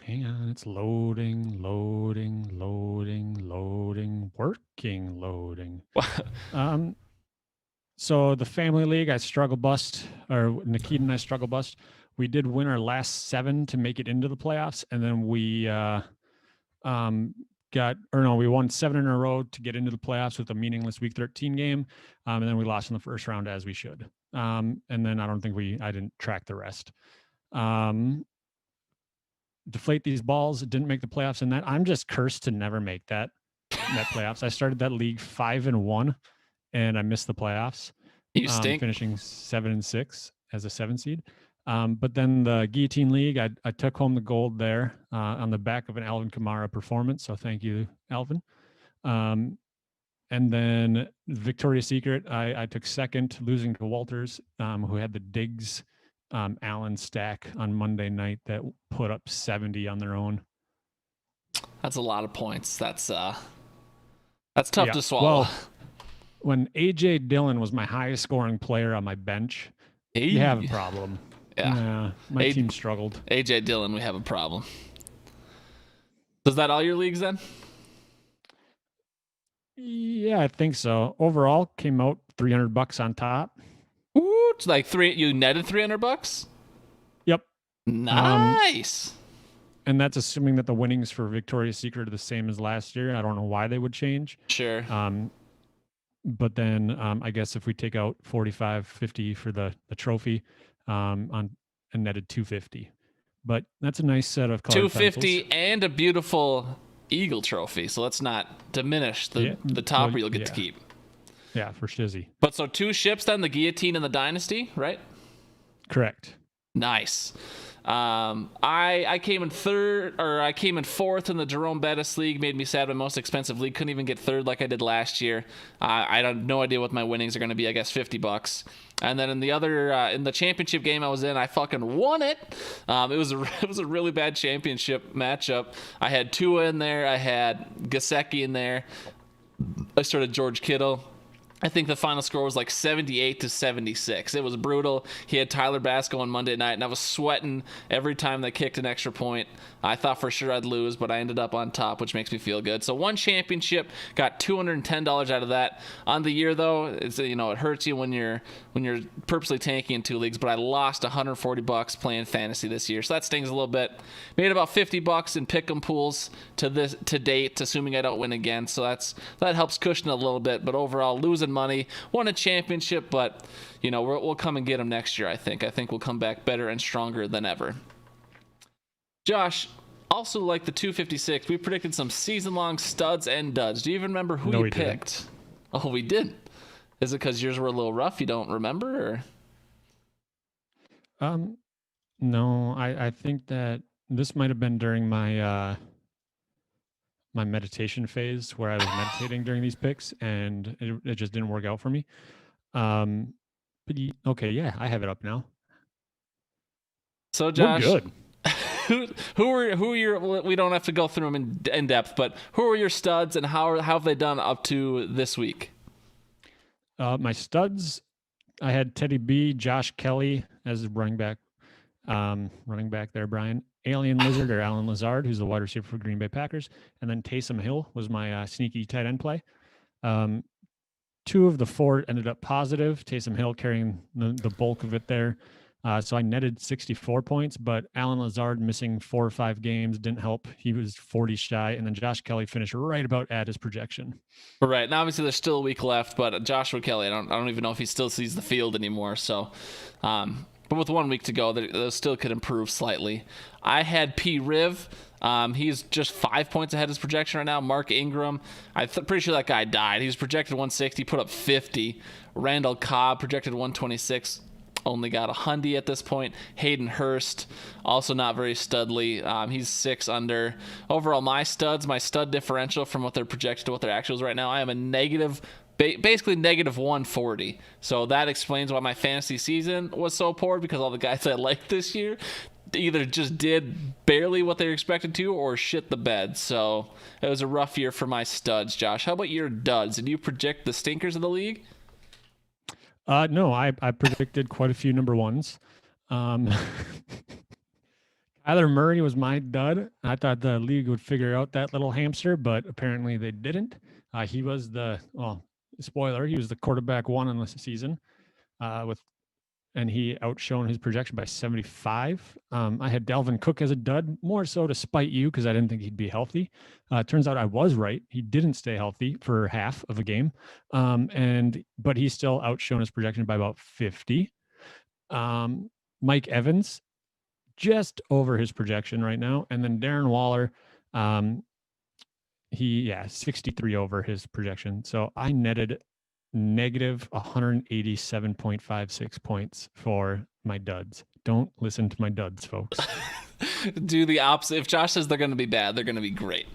Hang on, it's loading. Loading. So the family league, I struggle bust, or Nikita and I struggle bust. We did win our last 7 to make it into the playoffs, and then we we won 7 in a row to get into the playoffs with a meaningless Week 13 game, and then we lost in the first round as we should. And then I didn't track the rest. Deflate these balls, didn't make the playoffs, and that I'm just cursed to never make that playoffs. I started that league 5-1, and I missed the playoffs. You stink. Finishing 7-6 as a 7 seed. But then the Guillotine League, I took home the gold there on the back of an Alvin Kamara performance. So thank you, Alvin. And then Victoria's Secret, I took second, losing to Walters, who had the Diggs Allen stack on Monday night that put up 70 on their own. That's a lot of points. That's tough to swallow. Well, when AJ Dillon was my highest scoring player on my bench, you have a problem. Yeah. My team struggled. AJ Dillon, we have a problem. Is that all your leagues then? Yeah, I think so. Overall, came out $300 on top. Ooh, it's like you netted $300? Yep. Nice. And that's assuming that the winnings for Victoria's Secret are the same as last year. I don't know why they would change. Sure. But then I guess if we take out 45-50 for the trophy, and netted 250. But that's a nice set of colored 250 pencils. And a beautiful Eagle trophy. So let's not diminish the topper you'll get to keep. Yeah, for shizzy. But so 2 ships then, the Guillotine and the Dynasty, right? Correct. Nice. I came in fourth in the Jerome Bettis League. Made me sad. My most expensive league. Couldn't even get third like I did last year. I have no idea what my winnings are going to be. I guess $50. And then in the other in the championship game I was in, I fucking won it. It was a really bad championship matchup. I had Tua in there. I had Gesicki in there. I started George Kittle. I think the final score was like 78-76. It was brutal. He had Tyler Basco on Monday night, and I was sweating every time they kicked an extra point. I thought for sure I'd lose, but I ended up on top, which makes me feel good. So one championship, got $210 out of that. On the year though, it's, it hurts you when you're purposely tanking in 2 leagues. But I lost $140 playing fantasy this year, so that stings a little bit. Made about $50 in pick'em pools to date, assuming I don't win again. So that helps cushion a little bit. But overall, losing money, won a championship, but we'll come and get them next year. I think we'll come back better and stronger than ever. Josh, also like the 256, we predicted some season-long studs and duds. Do you even remember who you picked? Didn't. Oh, we didn't. Is it because yours were a little rough? You don't remember, or? No, I think that this might have been during my my meditation phase where I was meditating during these picks, and it just didn't work out for me. But okay, yeah, I have it up now. So Josh, we're good. who are your? We don't have to go through them in depth, but who are your studs and how have they done up to this week? My studs, I had Teddy B, Josh Kelly as running back there, Brian. Alien Lizard or Alan Lazard, who's the wide receiver for Green Bay Packers, and then Taysom Hill was my sneaky tight end play. 2 of the 4 ended up positive. Taysom Hill carrying the bulk of it there. So I netted 64 points, but Alan Lazard missing 4 or 5 games didn't help. He was 40 shy, and then Josh Kelly finished right about at his projection. Right, and obviously there's still a week left, but Joshua Kelly, I don't even know if he still sees the field anymore. So, but with 1 week to go, those still could improve slightly. I had P. Riv. He's just 5 points ahead of his projection right now. Mark Ingram, I'm pretty sure that guy died. He was projected 160, put up 50. Randall Cobb projected 126. Only got a hundy at this point. Hayden Hurst, also not very studly. He's 6 under. Overall, my stud differential from what they're projected to what their actuals right now, I am a basically negative 140. So that explains why my fantasy season was so poor, because all the guys I liked this year either just did barely what they were expected to or shit the bed. So it was a rough year for my studs. Josh, how about your duds? Did you project the stinkers of the league? No, I predicted quite a few number ones. Kyler Murray was my dud. I thought the league would figure out that little hamster, but apparently they didn't. He was spoiler, he was the quarterback one in the season and he outshone his projection by 75. I had Dalvin Cook as a dud, more so to spite you because I didn't think he'd be healthy. Turns out I was right. He didn't stay healthy for half of a game, but he still outshone his projection by about 50. Mike Evans, just over his projection right now, and then Darren Waller, 63 over his projection. So I netted negative 187.56 points for my duds. Don't listen to my duds, folks. Do the opposite. If Josh says they're going to be bad, they're going to be great.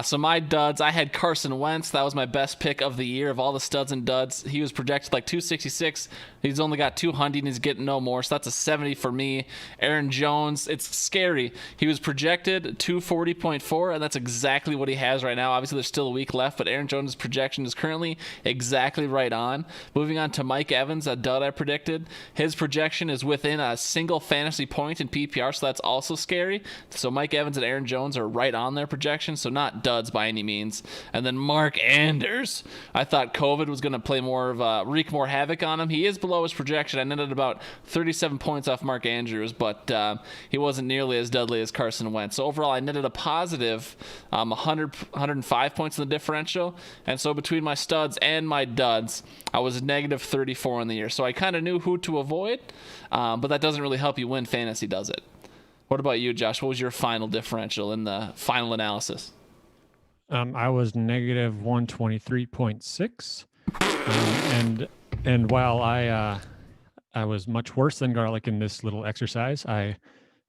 So my duds, I had Carson Wentz. That was my best pick of the year of all the studs and duds. He was projected like 266. He's only got 200 and he's getting no more. So that's a 70 for me. Aaron Jones, it's scary. He was projected 240.4, and that's exactly what he has right now. Obviously, there's still a week left, but Aaron Jones' projection is currently exactly right on. Moving on to Mike Evans, a dud I predicted. His projection is within a single fantasy point in PPR, so that's also scary. So Mike Evans and Aaron Jones are right on their projection, so not duds by any means. And then Mark Andrews, I thought COVID was going to play wreak more havoc on him. He is below his projection. I netted about 37 points off Mark Andrews, but he wasn't nearly as deadly as Carson Wentz. So overall, I netted a positive 105 points in the differential. And so between my studs and my duds, I was negative 34 in the year. So I kind of knew who to avoid, but that doesn't really help you win fantasy, does it? What about you, Josh? What was your final differential in the final analysis? I was negative 123.6. And while I was much worse than Garlic in this little exercise, I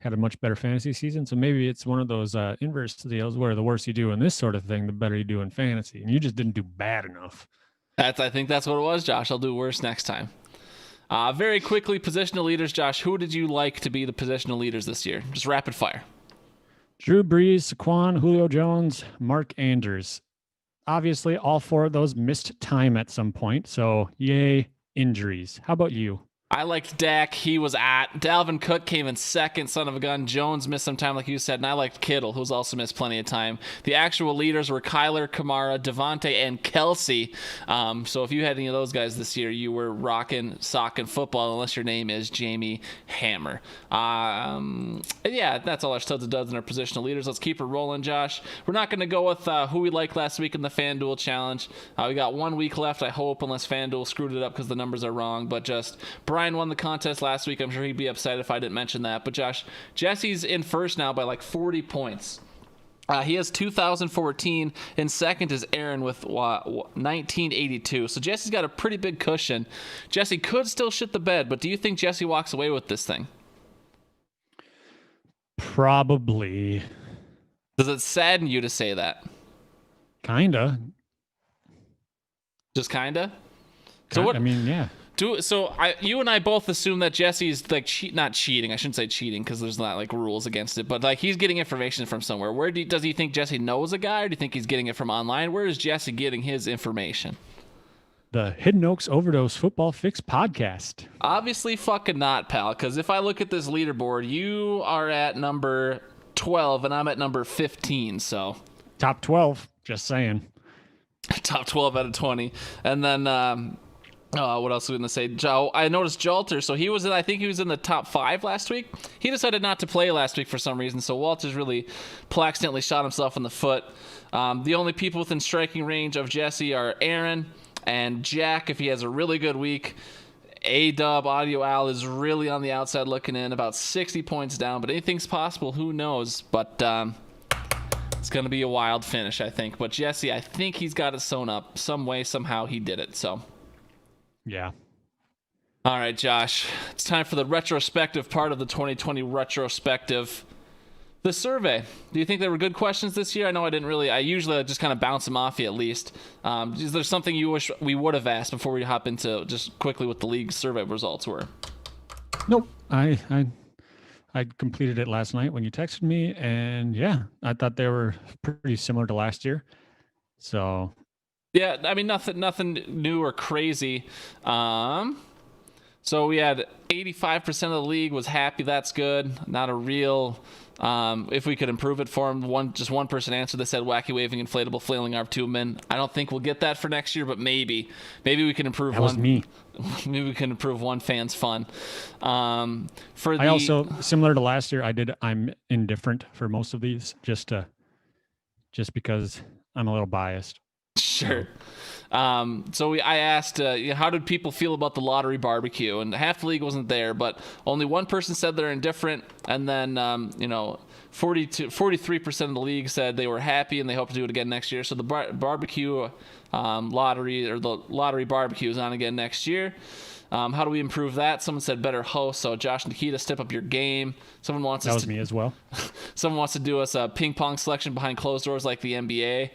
had a much better fantasy season. So maybe it's one of those inverse deals where the worse you do in this sort of thing, the better you do in fantasy. And you just didn't do bad enough. I think that's what it was, Josh. I'll do worse next time. Very quickly, positional leaders, Josh. Who did you like to be the positional leaders this year? Just rapid fire. Drew Brees, Saquon, Julio Jones, Mark Andrews. Obviously, all four of those missed time at some point. So, yay, injuries. How about you? I liked Dak. He was at. Dalvin Cook came in second, son of a gun. Jones missed some time, like you said. And I liked Kittle, who's also missed plenty of time. The actual leaders were Kyler, Kamara, Devontae, and Kelsey. So if you had any of those guys this year, you were rocking, socking football, unless your name is Jamie Hammer. Yeah, that's all our studs and duds and our positional leaders. Let's keep it rolling, Josh. We're not going to go with who we liked last week in the FanDuel Challenge. We got 1 week left, I hope, unless FanDuel screwed it up because the numbers are wrong. But just Brian won the contest last week. I'm sure he'd be upset if I didn't mention that. But Josh, Jesse's in first now by like 40 points. He has 2,014. In second is Aaron with 1982. So Jesse's got a pretty big cushion. Jesse could still shit the bed, but do you think Jesse walks away with this thing? Probably. Does it sadden you to say that? Kinda. Just kinda? So what? I mean, yeah. You and I both assume that Jesse's like not cheating. I shouldn't say cheating because there's not like rules against it, but like he's getting information from somewhere. Where does he think Jesse knows a guy, or do you think he's getting it from online? Where is Jesse getting his information? The Hidden Oaks Overdose Football Fix podcast. Obviously fucking not, pal, because if I look at this leaderboard, you are at number 12 and I'm at number 15, so. Top 12, just saying. Top 12 out of 20. And then, what else are we going to say? Joe, I noticed Jalter, so I think he was in the top 5 last week. He decided not to play last week for some reason, so Walter's really accidentally shot himself in the foot. The only people within striking range of Jesse are Aaron and Jack if he has a really good week. A-Dub, Audio Al is really on the outside looking in, about 60 points down, but anything's possible, who knows? But it's going to be a wild finish, I think. But Jesse, I think he's got it sewn up. Some way, somehow he did it, so. Yeah. All right, Josh, it's time for the retrospective part of the 2020 retrospective. The survey. Do you think there were good questions this year? I know I usually just kind of bounce them off you at least. Is there something you wish we would have asked before we hop into just quickly what the league survey results were? Nope. I completed it last night when you texted me, and yeah, I thought they were pretty similar to last year. So yeah, I mean nothing new or crazy. So we had 85% of the league was happy. That's good. Not a real If we could improve it for him. Just one person answered. They said wacky waving inflatable flailing arm tubeman. I don't think we'll get that for next year, but maybe we can improve That was me. Maybe we can improve one fan's fun. I also, similar to last year, I'm indifferent for most of these just because I'm a little biased. Sure. I asked, how did people feel about the lottery barbecue? And half the league wasn't there, but only one person said they're indifferent. And then, 43% of the league said they were happy and they hope to do it again next year. So the barbecue lottery, or the lottery barbecue, is on again next year. How do we improve that? Someone said better host. So Josh and Nikita, step up your game. Someone wants that was me as well. Someone wants to do us a ping pong selection behind closed doors like the NBA.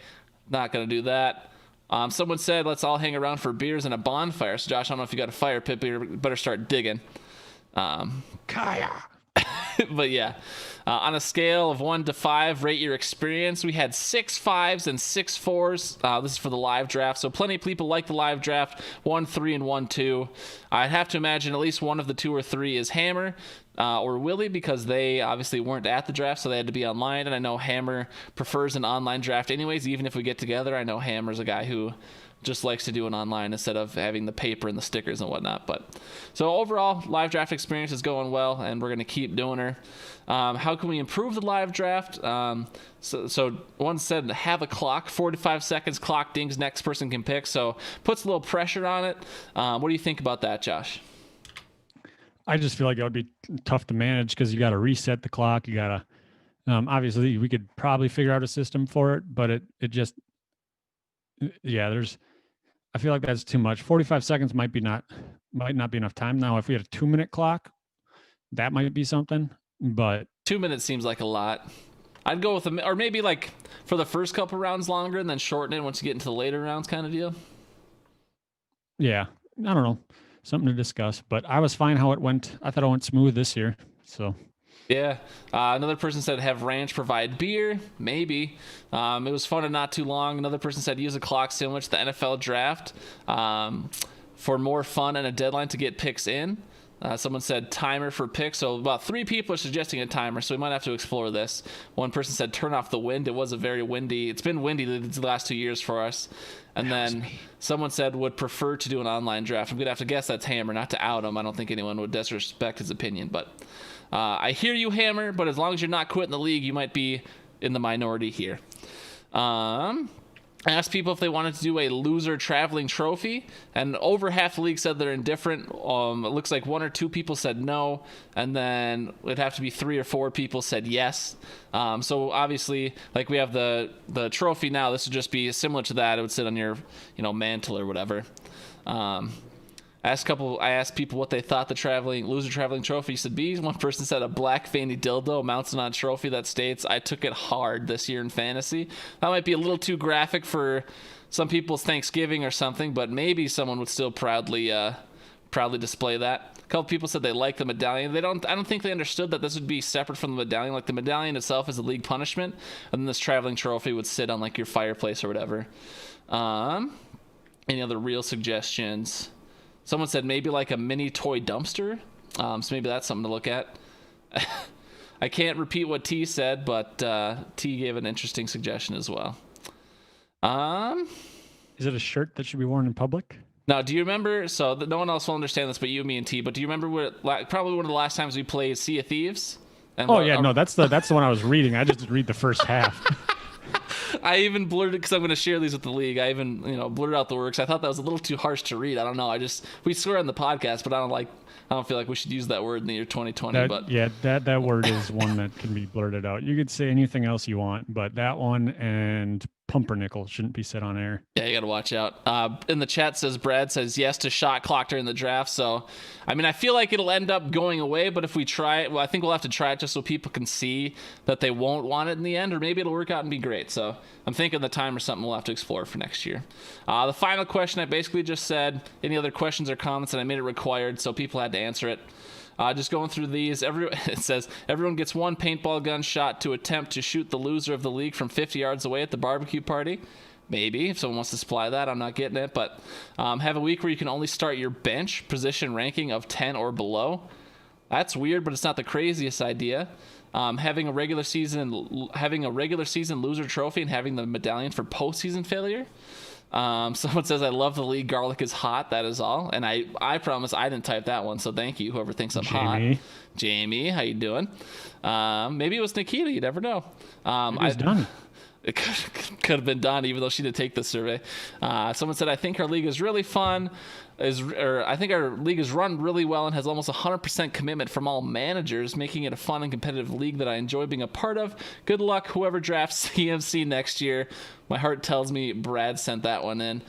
Not going to do that. Someone said, let's all hang around for beers and a bonfire. So, Josh, I don't know if you got a fire pit, but you better start digging. Kaya. But, yeah. On a scale of 1 to 5, rate your experience. We had 6 5s and 6 4s. This is for the live draft. So, plenty of people like the live draft. 1 3 and 1 2. I'd have to imagine at least one of the 2 or 3 is Hammer. Or Willie, because they obviously weren't at the draft, so they had to be online. And I know Hammer prefers an online draft anyways. Even if we get together, I know Hammer's a guy who just likes to do an online instead of having the paper and the stickers and whatnot. But so overall, live draft experience is going well, and we're going to keep doing her. How can we improve the live draft? So one said have a clock, 45 seconds, clock dings, next person can pick. So puts a little pressure on it. What do you think about that, Josh? I just feel like it would be tough to manage because you got to reset the clock. You got to, obviously we could probably figure out a system for it, but it just, I feel like that's too much. 45 seconds might not be enough time. Now, if we had a 2-minute clock, that might be something, but 2 minutes seems like a lot. I'd go with or maybe like for the first couple rounds longer and then shorten it once you get into the later rounds kind of deal. Yeah. I don't know. Something to discuss, but I was fine how it went. I thought it went smooth this year. So, yeah. Another person said have ranch provide beer. Maybe. It was fun and not too long. Another person said use a clock similar to the NFL draft for more fun and a deadline to get picks in. Someone said timer for picks. So about 3 people are suggesting a timer, so we might have to explore this. One person said turn off the wind. It was a very windy. It's been windy the last 2 years for us. And then someone said would prefer to do an online draft. I'm going to have to guess that's Hammer, not to out him. I don't think anyone would disrespect his opinion. But I hear you, Hammer, but as long as you're not quitting the league, you might be in the minority here. I asked people if they wanted to do a loser traveling trophy, and over half the league said they're indifferent. It looks like 1 or 2 people said no, and then it'd have to be 3 or 4 people said yes. So obviously, like we have the trophy now, this would just be similar to that. It would sit on your mantle or whatever. I asked people what they thought the loser traveling trophy should be. One person said a black veiny dildo mounted on a trophy that states, "I took it hard this year in fantasy." That might be a little too graphic for some people's Thanksgiving or something, but maybe someone would still proudly display that. A couple people said they like the medallion. I don't think they understood that this would be separate from the medallion. Like the medallion itself is a league punishment, and then this traveling trophy would sit on like your fireplace or whatever. Any other real suggestions? Someone said maybe like a mini toy dumpster. So maybe that's something to look at. I can't repeat what T said, but T gave an interesting suggestion as well. Is it a shirt that should be worn in public? Now, do you remember? So no one else will understand this, but you, me, and T. But do you remember probably one of the last times we played Sea of Thieves? And that's the one I was reading. I just did read the first half. I even blurted, because I'm going to share these with the league. I even, blurted out the words. I thought that was a little too harsh to read. I don't know. We swear on the podcast, but I don't feel like we should use that word in the year 2020. That word is one that can be blurted out. You could say anything else you want, but that one and pumpernickel shouldn't be said on air. Yeah, you got to watch out. In the chat Brad says yes to shot clock during the draft. So, I feel like it'll end up going away, but if we try it, I think we'll have to try it just so people can see that they won't want it in the end, or maybe it'll work out and be great. So I'm thinking the time or something we'll have to explore for next year. The final question, I basically just said any other questions or comments, and I made it required, so people had to answer it. Just going through these, it says everyone gets 1 paintball gun shot to attempt to shoot the loser of the league from 50 yards away at the barbecue party. Maybe, if someone wants to supply that, I'm not getting it. But have a week where you can only start your bench position ranking of 10 or below. That's weird, but it's not the craziest idea. having a regular season loser trophy and having the medallion for postseason failure. Someone says, I love the league. Garlic is hot. That is all. And I promise I didn't type that one. So thank you, whoever thinks I'm hot. Jamie, how you doing? Maybe it was Nikita. You never know. It was done. It could have been done, even though she didn't take the survey. Someone said, I think our league is really fun. I think our league is run really well and has almost 100% commitment from all managers, making it a fun and competitive league that I enjoy being a part of. Good luck, whoever drafts CMC next year. My heart tells me Brad sent that one in.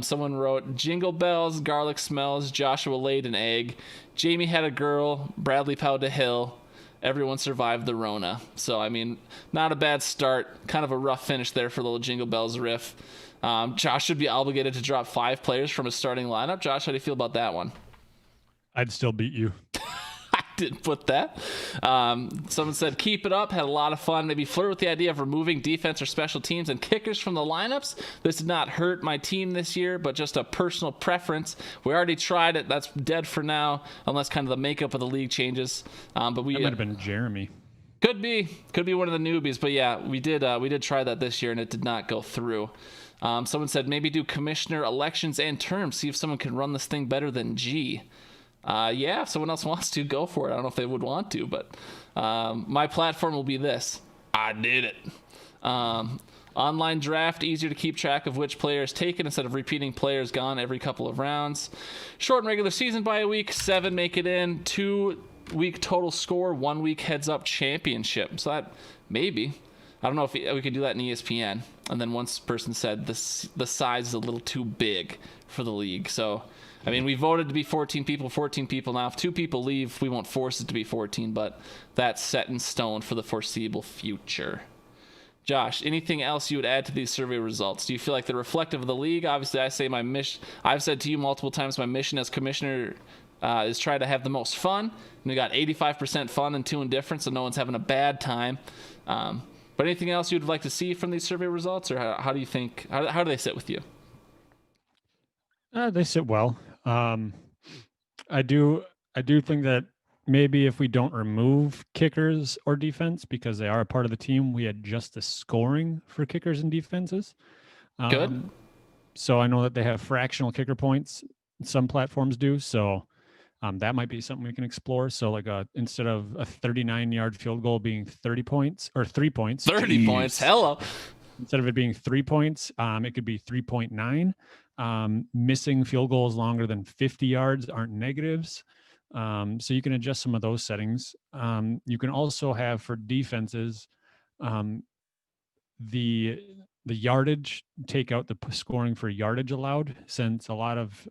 Someone wrote, Jingle bells, garlic smells, Joshua laid an egg. Jamie had a girl, Bradley plowed a hill. Everyone survived the Rona. So, I mean, not a bad start. Kind of a rough finish there for a little Jingle Bells riff. Josh should be obligated to drop 5 players from his starting lineup. Josh, how do you feel about that one? I'd still beat you. I didn't put that. Someone said, keep it up. Had a lot of fun. Maybe flirt with the idea of removing defense or special teams and kickers from the lineups. This did not hurt my team this year, but just a personal preference. We already tried it. That's dead for now, unless kind of the makeup of the league changes. But that might have been Jeremy. Could be one of the newbies. But yeah, we did try that this year, and it did not go through. Someone said maybe do commissioner elections and terms. See if someone can run this thing better than G. Yeah, if someone else wants to, go for it. I don't know if they would want to, but my platform will be this. I did it. Online draft, easier to keep track of which player is taken instead of repeating players gone every couple of rounds. Shorten regular season by a week. 7 make it in. 2-week total score. 1 week heads up championship. So that maybe. I don't know if we could do that in ESPN. And then one person said the size is a little too big for the league. So, I mean, we voted to be 14 people now. If 2 people leave, we won't force it to be 14, but that's set in stone for the foreseeable future. Josh, anything else you would add to these survey results? Do you feel like they're reflective of the league? Obviously, I say my mission. I've said to you multiple times, my mission as commissioner is try to have the most fun. And we got 85% fun and 2 indifferent, so no one's having a bad time. But anything else you'd like to see from these survey results, or how do you think? How do they sit with you? They sit well. I do think that maybe if we don't remove kickers or defense because they are a part of the team, we adjust the scoring for kickers and defenses. Good. So I know that they have fractional kicker points. Some platforms do. So that might be something we can explore. So like instead of a 39-yard field goal being 30 points or 3 points. 30 points. Hello. Instead of it being 3 points, it could be 3.9. Missing field goals longer than 50 yards aren't negatives. So you can adjust some of those settings. You can also have for defenses, the yardage, take out the scoring for yardage allowed, since a lot of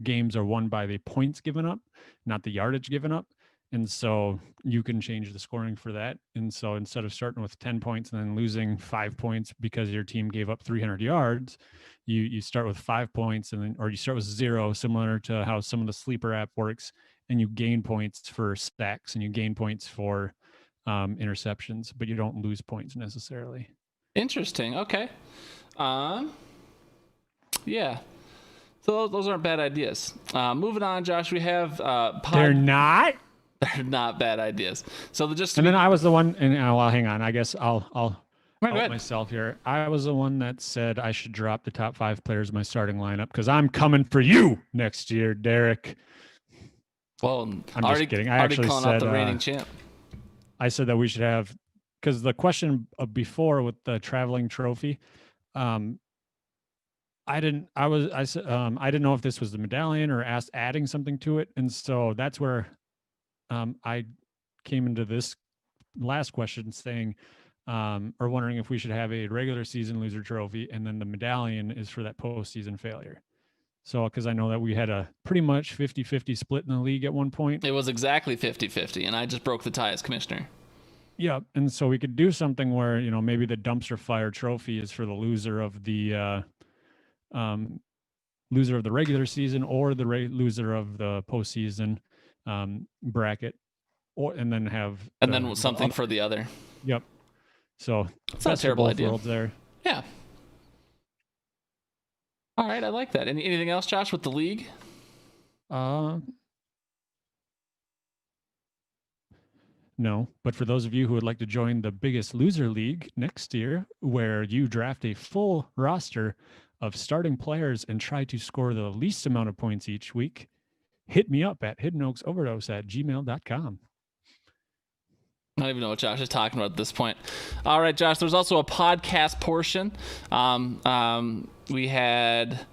games are won by the points given up, not the yardage given up. And so you can change the scoring for that. And so instead of starting with 10 points and then losing 5 points because your team gave up 300 yards, you start with 5 points or you start with 0, similar to how some of the sleeper app works, and you gain points for sacks and you gain points for interceptions, but you don't lose points necessarily. Interesting. Okay. Yeah. So those aren't bad ideas. Moving on, Josh, we have They're not. They're not bad ideas. So then I was the one, and well, hang on. I guess I'll out myself here. I was the one that said I should drop the top 5 players of my starting lineup because I'm coming for you next year, Derek. Well, I'm just kidding. I actually calling said out the reigning champ. I said that we should have, because the question before with the traveling trophy, I didn't know if this was the medallion or adding something to it, and so that's where I came into this last question saying, or wondering if we should have a regular season loser trophy, and then the medallion is for that postseason failure. So, because I know that we had a pretty much 50-50 split in the league at one point. It was exactly 50-50, and I just broke the tie as commissioner. Yeah, and so we could do something where, maybe the dumpster fire trophy is for the loser of the regular season or the loser of the postseason bracket, and then have then something for the other. Yep. So it's not a terrible idea. Worlds there. Yeah. All right, I like that. Anything else, Josh, with the league? No, No, but for those of you who would like to join the Biggest Loser League next year, where you draft a full roster of starting players and try to score the least amount of points each week, hit me up at hiddenoaksoverdose@gmail.com. I don't even know what Josh is talking about at this point. All right, Josh, there's also a podcast portion. We had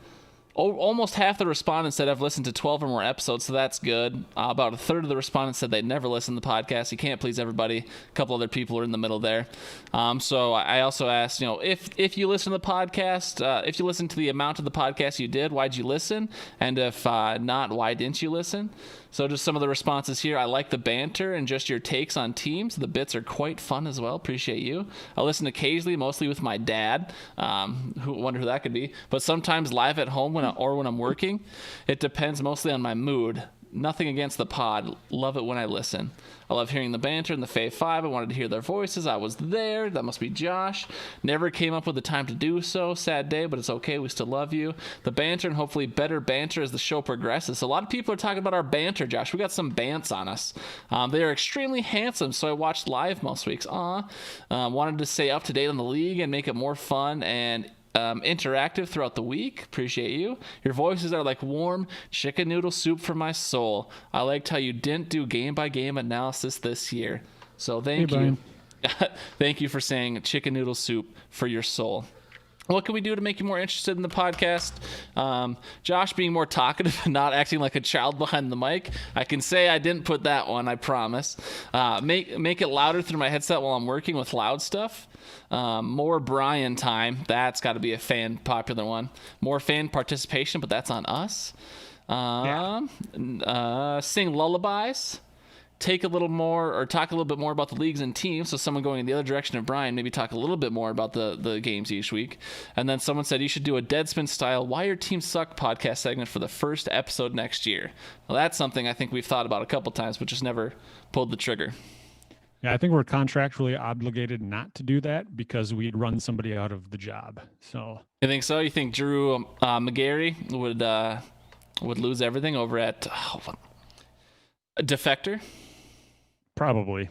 almost half the respondents said I've listened to 12 or more episodes, so that's good. About a third of the respondents said they'd never listened to the podcast. You can't please everybody. A couple other people are in the middle there. So I also asked, if you listen to the podcast, if you listen to the amount of the podcast you did, why'd you listen? And if not, why didn't you listen? So just some of the responses here. I like the banter and just your takes on teams. The bits are quite fun as well. Appreciate you. I listen occasionally, mostly with my dad. Wonder who that could be. But sometimes live at home when I'm working. It depends mostly on my mood. Nothing against the pod. Love it when I listen. I love hearing the banter and the Fave Five. I wanted to hear their voices. I was there. That must be Josh. Never came up with the time to do so. Sad day, but it's okay. We still love you. The banter and hopefully better banter as the show progresses. So a lot of people are talking about our banter, Josh. We got some bants on us. They are extremely handsome, so I watched live most weeks. Wanted to stay up to date on the league and make it more fun and interactive throughout the week. Appreciate you. Your voices are like warm chicken noodle soup for my soul. I liked how you didn't do game by game analysis this year. So thank you. Thank you for saying chicken noodle soup for your soul. What can we do to make you more interested in the podcast? Josh being more talkative and not acting like a child behind the mic. I can say I didn't put that one, I promise. Make it louder through my headset while I'm working with loud stuff. More Brian time. That's got to be a fan popular one. More fan participation, but that's on us. Sing lullabies. Talk a little bit more about the leagues and teams. So someone going in the other direction of Brian, maybe talk a little bit more about the games each week. And then someone said you should do a Deadspin style Why Your Team Suck podcast segment for the first episode next year. Well, that's something I think we've thought about a couple times, but just never pulled the trigger. Yeah, I think we're contractually obligated not to do that because we'd run somebody out of the job. So you think so? You think Drew McGarry would lose everything over at Defector? Probably,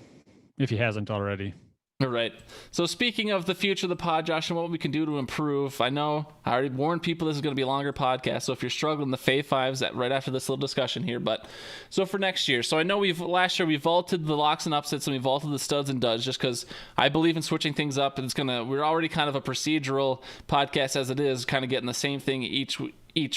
if he hasn't already. All right. So speaking of the future of the pod, Josh, and what we can do to improve, I know I already warned people this is going to be a longer podcast. So if you're struggling, the Fave Fives right after this little discussion here. But so for next year, so I know last year we vaulted the locks and upsets and we vaulted the studs and duds just because I believe in switching things up. And we're already kind of a procedural podcast as it is, kind of getting the same thing each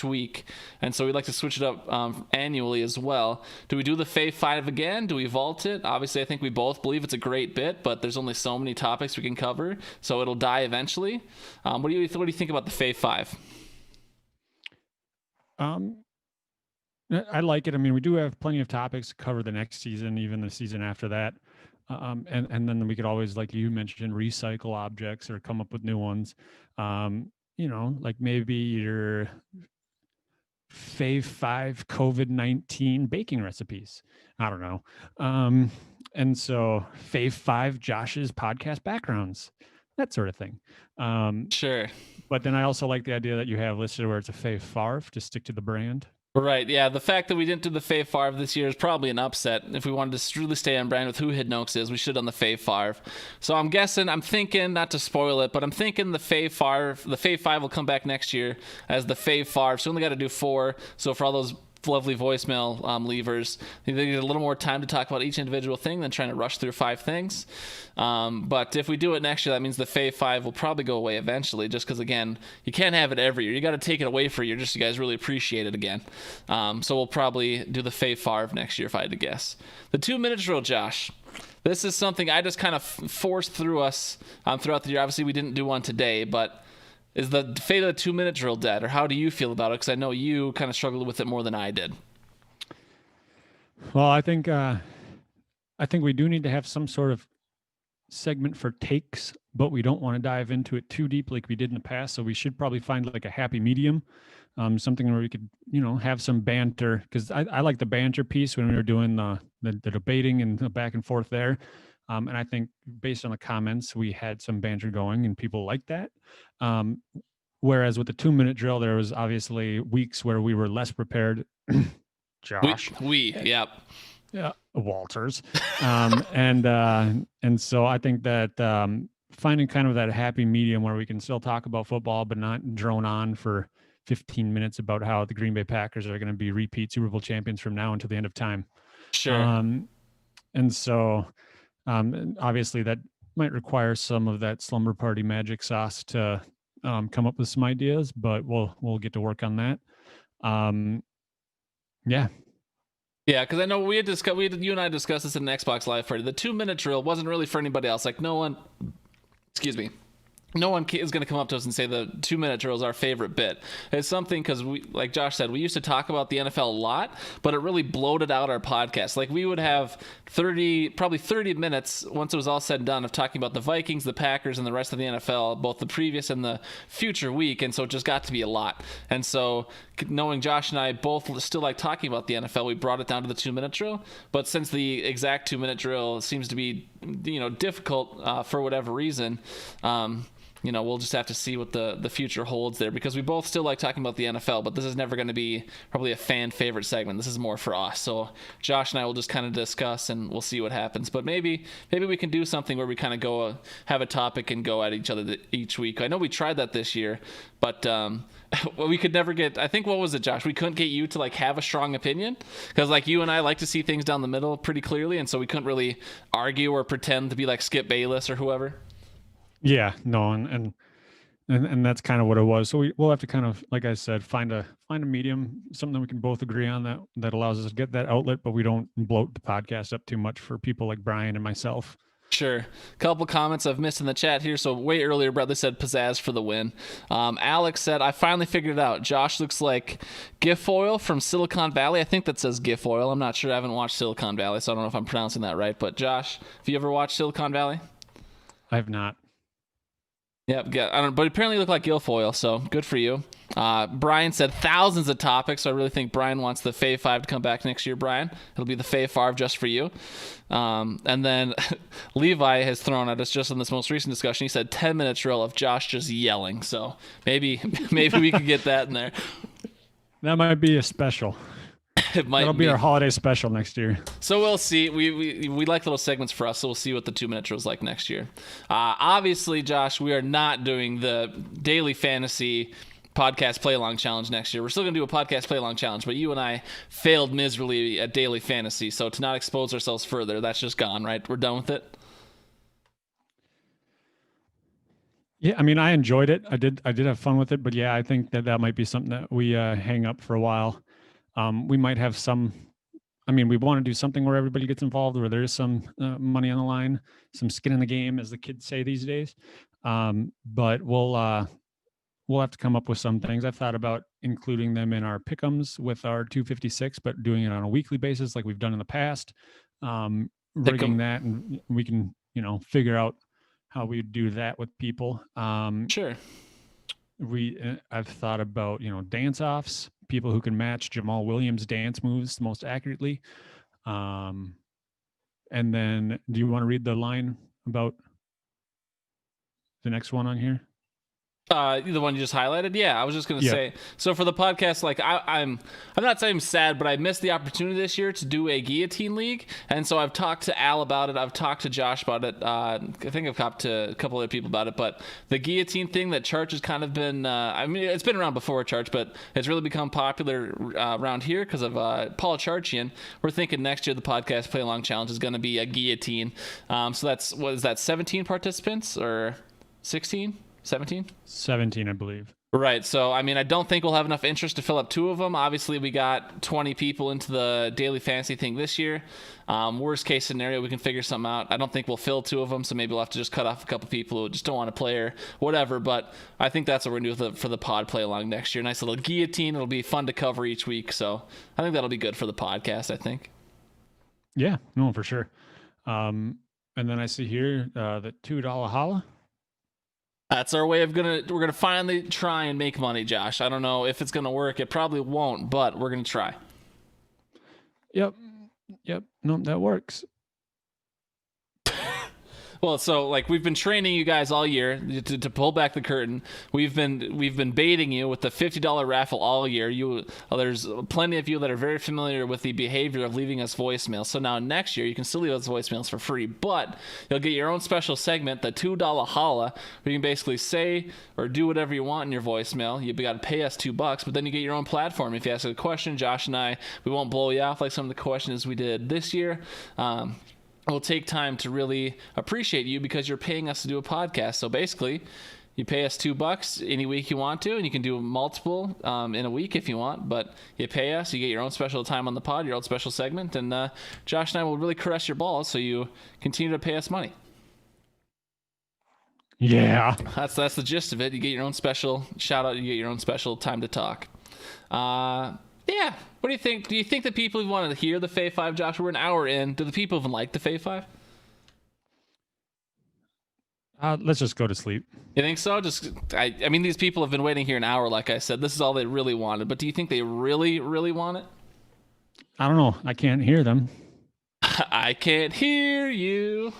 week, and so we'd like to switch it up annually as well. Do we do the Fave Five again? Do we vault it? Obviously, I think we both believe it's a great bit, but there's only so many topics we can cover, so it'll die eventually. What do you think about the Fave Five? I like it. I mean, we do have plenty of topics to cover the next season, even the season after that. And then we could always, like you mentioned, recycle objects or come up with new ones. Like maybe your Fave Five COVID-19 baking recipes. I don't know. And so Fave Five Josh's podcast backgrounds, that sort of thing. Sure. But then I also like the idea that you have listed where it's a Fave Farv to stick to the brand. Right, yeah. The fact that we didn't do the Fave Five this year is probably an upset. If we wanted to truly stay on brand with who Hidden Oaks is, we should have done the Fave Five. So I'm thinking, not to spoil it, but I'm thinking the Fave Five will come back next year as the Fave Five. So we only got to do 4. So for all those lovely voicemail leavers, they get a little more time to talk about each individual thing than trying to rush through 5 things. But if we do it next year, that means the Fave Five will probably go away eventually, just because, again, you can't have it every year. You got to take it away for a year just so you guys really appreciate it again. So we'll probably do the Fave Five next year if I had to guess. The 2-minute drill, Josh. This is something I just kind of forced through us throughout the year. Obviously, we didn't do one today, but is the fate of the 2-minute drill dead, or how do you feel about it? Because I know you kind of struggled with it more than I did. Well, I think we do need to have some sort of segment for takes, but we don't want to dive into it too deep like we did in the past. So we should probably find like a happy medium, something where we could, have some banter. Because I like the banter piece when we were doing the debating and the back and forth there. And I think based on the comments, we had some banter going and people liked that. Whereas with the 2-minute drill, there was obviously weeks where we were less prepared. Josh. Yep. Walters. And so I think that finding kind of that happy medium where we can still talk about football, but not drone on for 15 minutes about how the Green Bay Packers are going to be repeat Super Bowl champions from now until the end of time. Sure. And so obviously that might require some of that slumber party magic sauce to come up with some ideas, but we'll get to work on that. Yeah. Yeah, because I know you and I discussed this in an Xbox Live party. The 2-minute drill wasn't really for anybody else. Like no one is going to come up to us and say the 2-minute drill is our favorite bit. It's something because we, like Josh said, we used to talk about the NFL a lot, but it really bloated out our podcast. Like we would have probably 30 minutes once it was all said and done of talking about the Vikings, the Packers, and the rest of the NFL, both the previous and the future week. And so it just got to be a lot. And so knowing Josh and I both still like talking about the NFL, we brought it down to the 2-minute drill. But since the exact 2-minute drill seems to be, difficult for whatever reason, we'll just have to see what the future holds there, because we both still like talking about the NFL, but this is never going to be probably a fan favorite segment. This is more for us. So Josh and I will just kind of discuss and we'll see what happens. But maybe we can do something where we kind of go have a topic and go at each other each week. I know we tried that this year, but we could never get, I think, what was it, Josh? We couldn't get you to like have a strong opinion, because like you and I like to see things down the middle pretty clearly, and so we couldn't really argue or pretend to be like Skip Bayless or whoever. Yeah, no, and that's kind of what it was. So we'll have to kind of, like I said, find a medium, something that we can both agree on that allows us to get that outlet, but we don't bloat the podcast up too much for people like Brian and myself. Sure. Couple comments I've missed in the chat here. So way earlier, Bradley said pizzazz for the win. Alex said, I finally figured it out. Josh looks like Gifoil from Silicon Valley. I think that says Gifoil. I'm not sure. I haven't watched Silicon Valley, so I don't know if I'm pronouncing that right. But Josh, have you ever watched Silicon Valley? I have not. Yep, but apparently you look like Guilfoyle, so good for you. Brian said thousands of topics, so I really think Brian wants the Fave Five to come back next year, Brian. It'll be the Fave Five just for you. And then Levi has thrown at us just in this most recent discussion. He said 10-minute drill of Josh just yelling, so maybe we could get that in there. That might be a special. That'll be our holiday special next year. So we'll see. We like little segments for us, so we'll see what the 2-minute drill is like next year. Obviously, Josh, we are not doing the daily fantasy podcast play along challenge next year. We're still going to do a podcast play along challenge, but you and I failed miserably at daily fantasy, so to not expose ourselves further, that's just gone, right? We're done with it. Yeah, I mean, I enjoyed it. I did have fun with it, but yeah, I think that might be something that we hang up for a while. We might have we want to do something where everybody gets involved, where there is some money on the line, some skin in the game, as the kids say these days. But we'll have to come up with some things. I've thought about including them in our pick'ems with our 256, but doing it on a weekly basis like we've done in the past. Rigging that, and we can, figure out how we do that with people. Sure. I've thought about, dance-offs, people who can match Jamal Williams' dance moves most accurately. And then, do you want to read the line about the next one on here? The one you just highlighted? Yeah, I was just going to say, so for the podcast, like I'm not saying I'm sad, but I missed the opportunity this year to do a guillotine league. And so I've talked to Al about it. I've talked to Josh about it. I think I've talked to a couple other people about it, but the guillotine thing that Church has kind of been, it's been around before Church, but it's really become popular around here because of Paul Charchian. We're thinking next year the podcast play along challenge is going to be a guillotine. So that's, what is that, 17 participants or 16? 17? 17, I believe. Right. So, I don't think we'll have enough interest to fill up 2 of them. Obviously, we got 20 people into the daily fantasy thing this year. Worst case scenario, we can figure something out. I don't think we'll fill 2 of them, so maybe we'll have to just cut off a couple people who just don't want to play or whatever. But I think that's what we're going to do for the pod play along next year. Nice little guillotine. It'll be fun to cover each week. So I think that'll be good for the podcast, I think. Yeah, no, for sure. And then I see here the $2 holla. That's our way of we're gonna finally try and make money, Josh. I don't know if it's gonna work. It probably won't, but we're gonna try. Yep. No, that works. Well, so like we've been training you guys all year to pull back the curtain. We've been baiting you with the $50 raffle all year. There's plenty of you that are very familiar with the behavior of leaving us voicemails. So now next year you can still leave us voicemails for free, but you'll get your own special segment, the $2 holla, where you can basically say or do whatever you want in your voicemail. You got to pay us $2, but then you get your own platform. If you ask a question, Josh and I, we won't blow you off like some of the questions we did this year. We'll take time to really appreciate you because you're paying us to do a podcast. So basically, you pay us $2 any week you want to, and you can do multiple in a week if you want. But you pay us, you get your own special time on the pod, your own special segment, and Josh and I will really caress your balls so you continue to pay us money. Yeah. That's the gist of it. You get your own special shout out, you get your own special time to talk. Yeah. What do you think? Do you think the people who wanted to hear the Fave Five, Josh? We're an hour in. Do the people even like the Fave Five? Let's just go to sleep. You think so? I mean, these people have been waiting here an hour, like I said. This is all they really wanted. But do you think they really, really want it? I don't know. I can't hear them. I can't hear you.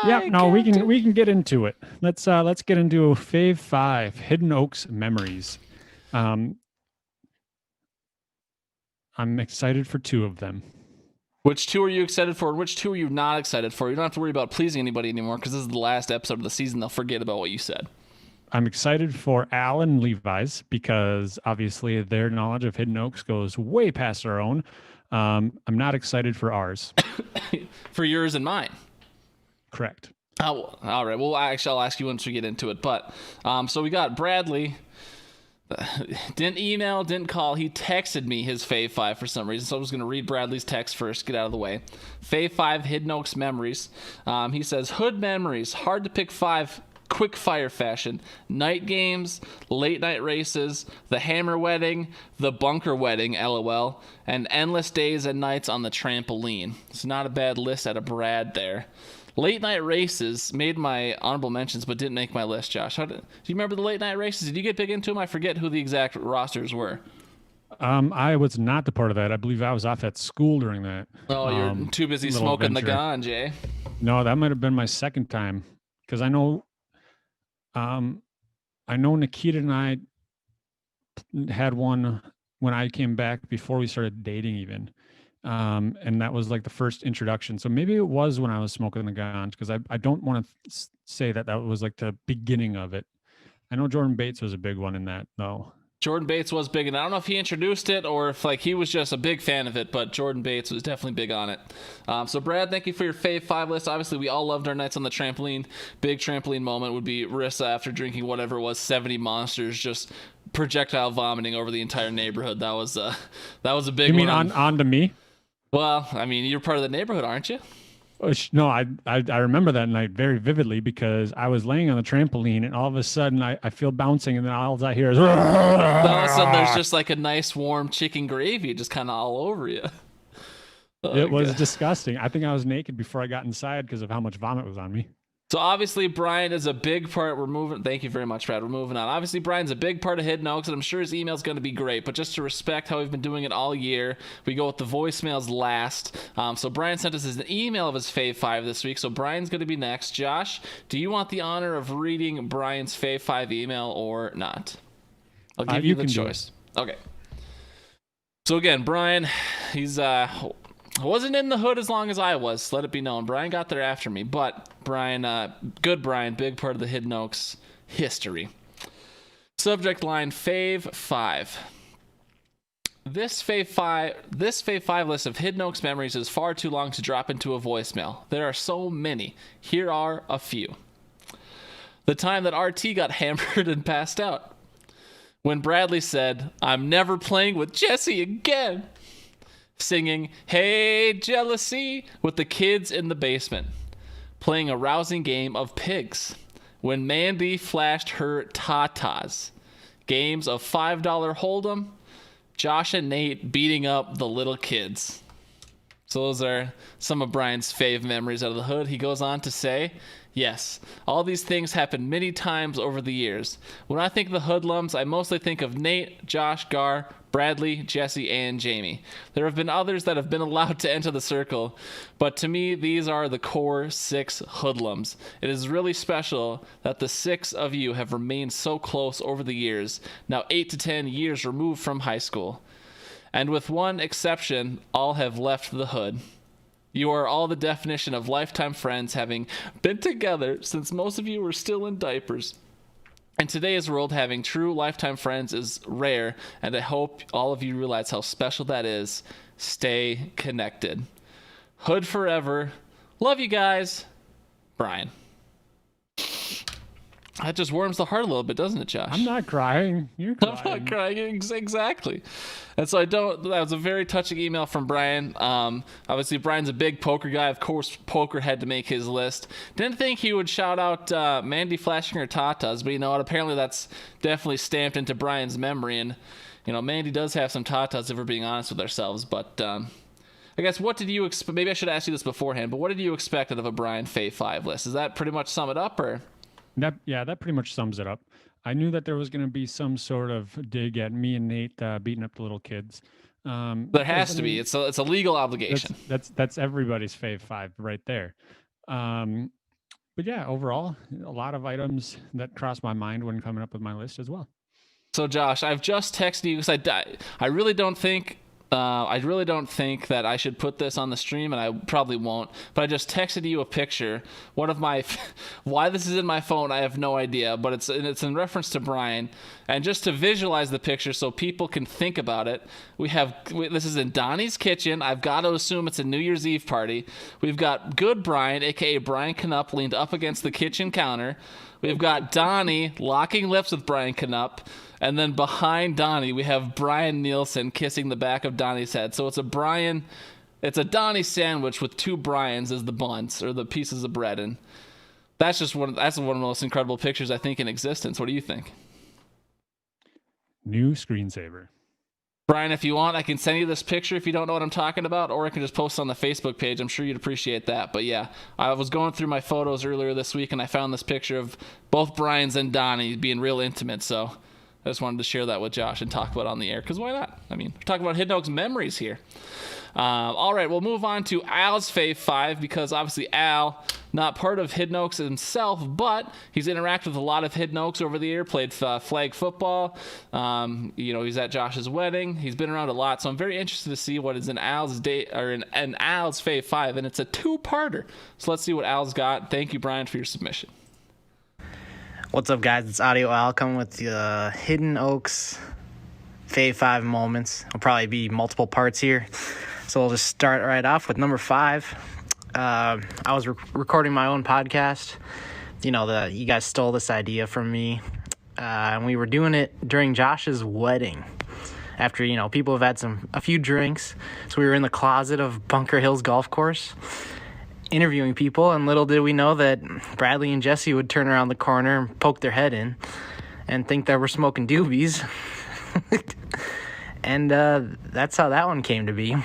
We can get into it. Let's get into Fave Five, Hidden Oaks memories. I'm excited for 2 of them. Which 2 are you excited for, and which 2 are you not excited for? You don't have to worry about pleasing anybody anymore because this is the last episode of the season. They'll forget about what you said. I'm excited for Al and Levi's because obviously their knowledge of Hidden Oaks goes way past our own. I'm not excited for ours. For yours and mine. Correct. Oh, all right. Well, actually, I'll ask you once we get into it. But so we got Bradley. Didn't email, didn't call. He texted me his Fave Five for some reason. So I'm just going to read Bradley's text first, get out of the way. Fave Five, Hidden Oaks memories. He says, Hood memories. Hard to pick 5 quick fire fashion. Night games, late night races, the hammer wedding, the bunker wedding, LOL, and endless days and nights on the trampoline. It's not a bad list out of Brad there. Late night races made my honorable mentions, but didn't make my list, Josh. Do you remember the late night races? Did you get big into them? I forget who the exact rosters were. I was not the part of that. I believe I was off at school during that. Oh, you're too busy smoking the ganja, eh? No, that might have been my second time because I know Nikita and I had one when I came back before we started dating even. And that was like the first introduction. So maybe it was when I was smoking the ganja because I don't want to say that was like the beginning of it. I know Jordan Bates was a big one in that though. Jordan Bates was big, and I don't know if he introduced it or if like he was just a big fan of it, but Jordan Bates was definitely big on it. So Brad, thank you for your Fave Five list. Obviously, we all loved our nights on the trampoline. Big trampoline moment would be Rissa after drinking whatever it was, 70 Monsters, just projectile vomiting over the entire neighborhood. That was a big one. You mean on to me? Well, I mean, you're part of the neighborhood, aren't you? No, I remember that night very vividly because I was laying on the trampoline and all of a sudden I feel bouncing and then all I hear is all of a sudden there's just like a nice warm chicken gravy just kind of all over you. It was disgusting. I think I was naked before I got inside because of how much vomit was on me. So obviously Brian is a big part. Thank you very much, Brad. We're moving on. Obviously Brian's a big part of Hidden Oaks, and I'm sure his email is going to be great. But just to respect how we've been doing it all year, we go with the voicemails last. So Brian sent us an email of his Fave Five this week. So Brian's going to be next. Josh, do you want the honor of reading Brian's Fave Five email or not? I'll give you the choice. Okay. So again, Brian, he's wasn't in the hood as long as I was. Let it be known. Brian got there after me, but Brian, good Brian, big part of the Hidden Oaks history. Subject line, Fave Five. This Fave Five list of Hidden Oaks memories is far too long to drop into a voicemail. There are so many. Here are a few. The time that RT got hammered and passed out. When Bradley said, "I'm never playing with Jesse again." Singing "Hey Jealousy" with the kids in the basement. Playing a rousing game of pigs. When Mandy flashed her tatas. Games of $5 Hold'em. Josh and Nate beating up the little kids. So those are some of Brian's fave memories out of the hood. He goes on to say, yes, all these things happened many times over the years. When I think of the hoodlums, I mostly think of Nate, Josh, Gar, Bradley, Jesse, and Jamie. There have been others that have been allowed to enter the circle, but to me, these are the core 6 hoodlums. It is really special that the 6 of you have remained so close over the years, now 8 to 10 years removed from high school. And with one exception, all have left the hood. You are all the definition of lifetime friends, having been together since most of you were still in diapers. In today's world, having true lifetime friends is rare, and I hope all of you realize how special that is. Stay connected. Hood forever. Love you guys. Brian. That just warms the heart a little bit, doesn't it, Josh? I'm not crying. You're crying. I'm not crying. Exactly. And so that was a very touching email from Brian. Obviously, Brian's a big poker guy. Of course, poker had to make his list. Didn't think he would shout out Mandy flashing her tatas, but you know what? Apparently, that's definitely stamped into Brian's memory. And, you know, Mandy does have some tatas, if we're being honest with ourselves. But I guess, what did you expect? Maybe I should ask you this beforehand, but what did you expect out of a Brian Fave 5 list? Does that pretty much sum it up, or? That pretty much sums it up. I knew that there was going to be some sort of dig at me and Nate beating up the little kids. There has to be. It's a legal obligation. That's everybody's Fave 5 right there. But yeah, overall, a lot of items that crossed my mind when coming up with my list as well. So Josh, I've just texted you because I really don't think that I should put this on the stream, and I probably won't, but I just texted you a picture. One of my, why this is in my phone, I have no idea, but it's in reference to Brian. And just to visualize the picture so people can think about it, this is in Donnie's kitchen. I've got to assume it's a New Year's Eve party. We've got good Brian, aka Brian Knupp, leaned up against the kitchen counter. We've got Donnie locking lips with Brian Knupp. And then behind Donnie, we have Brian Nielsen kissing the back of Donnie's head. So it's a Donnie sandwich with 2 Brians as the buns or the pieces of bread. And that's one of the most incredible pictures, I think, in existence. What do you think? New screensaver. Brian, if you want, I can send you this picture if you don't know what I'm talking about, or I can just post it on the Facebook page. I'm sure you'd appreciate that. But yeah, I was going through my photos earlier this week, and I found this picture of both Brian's and Donnie being real intimate. So I just wanted to share that with Josh and talk about it on the air, because why not? I mean, we're talking about Hidden Oaks memories here. All right, we'll move on to Al's Fave 5, because obviously Al, not part of Hidden Oaks himself, but he's interacted with a lot of Hidden Oaks over the year, played flag football. He's at Josh's wedding. He's been around a lot, so I'm very interested to see what is in Al's Al's Fave 5, and it's a 2-parter. So let's see what Al's got. Thank you, Brian, for your submission. What's up, guys? It's Audio Al coming with the Hidden Oaks Fave 5 moments. It'll probably be multiple parts here. So we'll just start right off with number 5. I was recording my own podcast. You guys stole this idea from me. And we were doing it during Josh's wedding. After, people have had a few drinks. So we were in the closet of Bunker Hills Golf Course, interviewing people, and little did we know that Bradley and Jesse would turn around the corner and poke their head in and think that we're smoking doobies. And that's how that one came to be.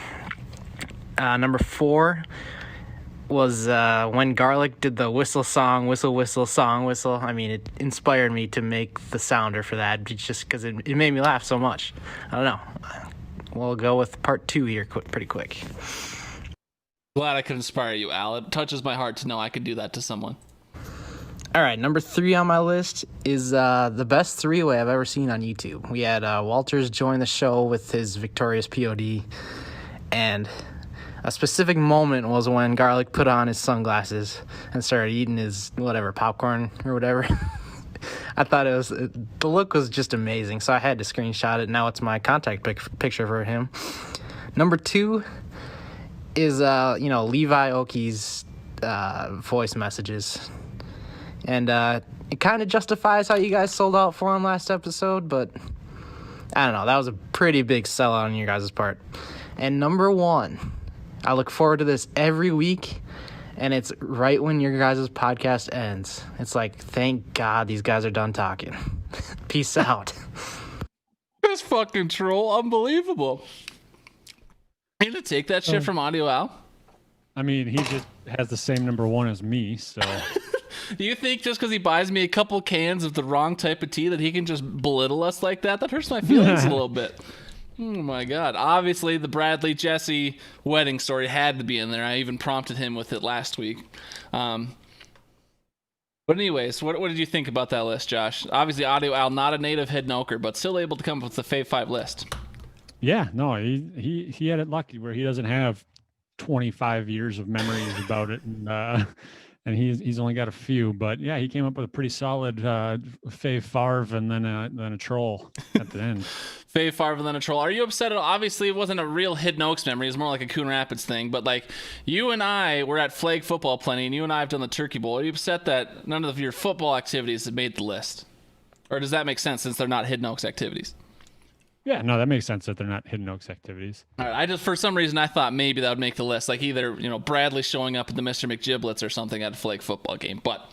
Number 4 was when Garlic did the whistle song, whistle, whistle, song, whistle. I mean, it inspired me to make the sounder for that, just because it made me laugh so much. I don't know. We'll go with part 2 here pretty quick. Glad I could inspire you, Al. It touches my heart to know I could do that to someone. All right, number 3 on my list is the best 3-way I've ever seen on YouTube. We had Walters join the show with his victorious POD, and a specific moment was when Garlic put on his sunglasses and started eating his popcorn or whatever. I thought the look was just amazing, so I had to screenshot it. Now it's my contact picture for him. Number 2 is Levi Oki's voice messages, and it kind of justifies how you guys sold out for him last episode, but I don't know, that was a pretty big sellout on your guys' part. And number 1, I look forward to this every week, and it's right when your guys' podcast ends. It's like, thank God these guys are done talking. Peace out. This fucking troll, unbelievable. You gonna take that shit from Audio Al? I mean, he just has the same number 1 as me, so. Do you think just because he buys me a couple cans of the wrong type of tea that he can just belittle us like that? That hurts my feelings a little bit. Oh my God. Obviously, the Bradley Jesse wedding story had to be in there. I even prompted him with it last week. But anyways, what did you think about that list, Josh? Obviously, Audio Al, not a native Hidden Oaker, but still able to come up with the Fave 5 list. Yeah, no, he had it lucky where he doesn't have 25 years of memories about it, and he's only got a few. But yeah, he came up with a pretty solid Fave Five and then a troll at the end. Fave Five and then a troll. Are you upset at all? Obviously, it wasn't a real Hidden Oaks memory. It was more like a Coon Rapids thing. But like, you and I were at Flag Football plenty, and you and I have done the Turkey Bowl. Are you upset that none of your football activities have made the list? Or does that make sense since they're not Hidden Oaks activities? Yeah, no, that makes sense that they're not Hidden Oaks activities. All right, for some reason, I thought maybe that would make the list, like either Bradley showing up at the Mr. McGiblets or something at a Flag Football game. But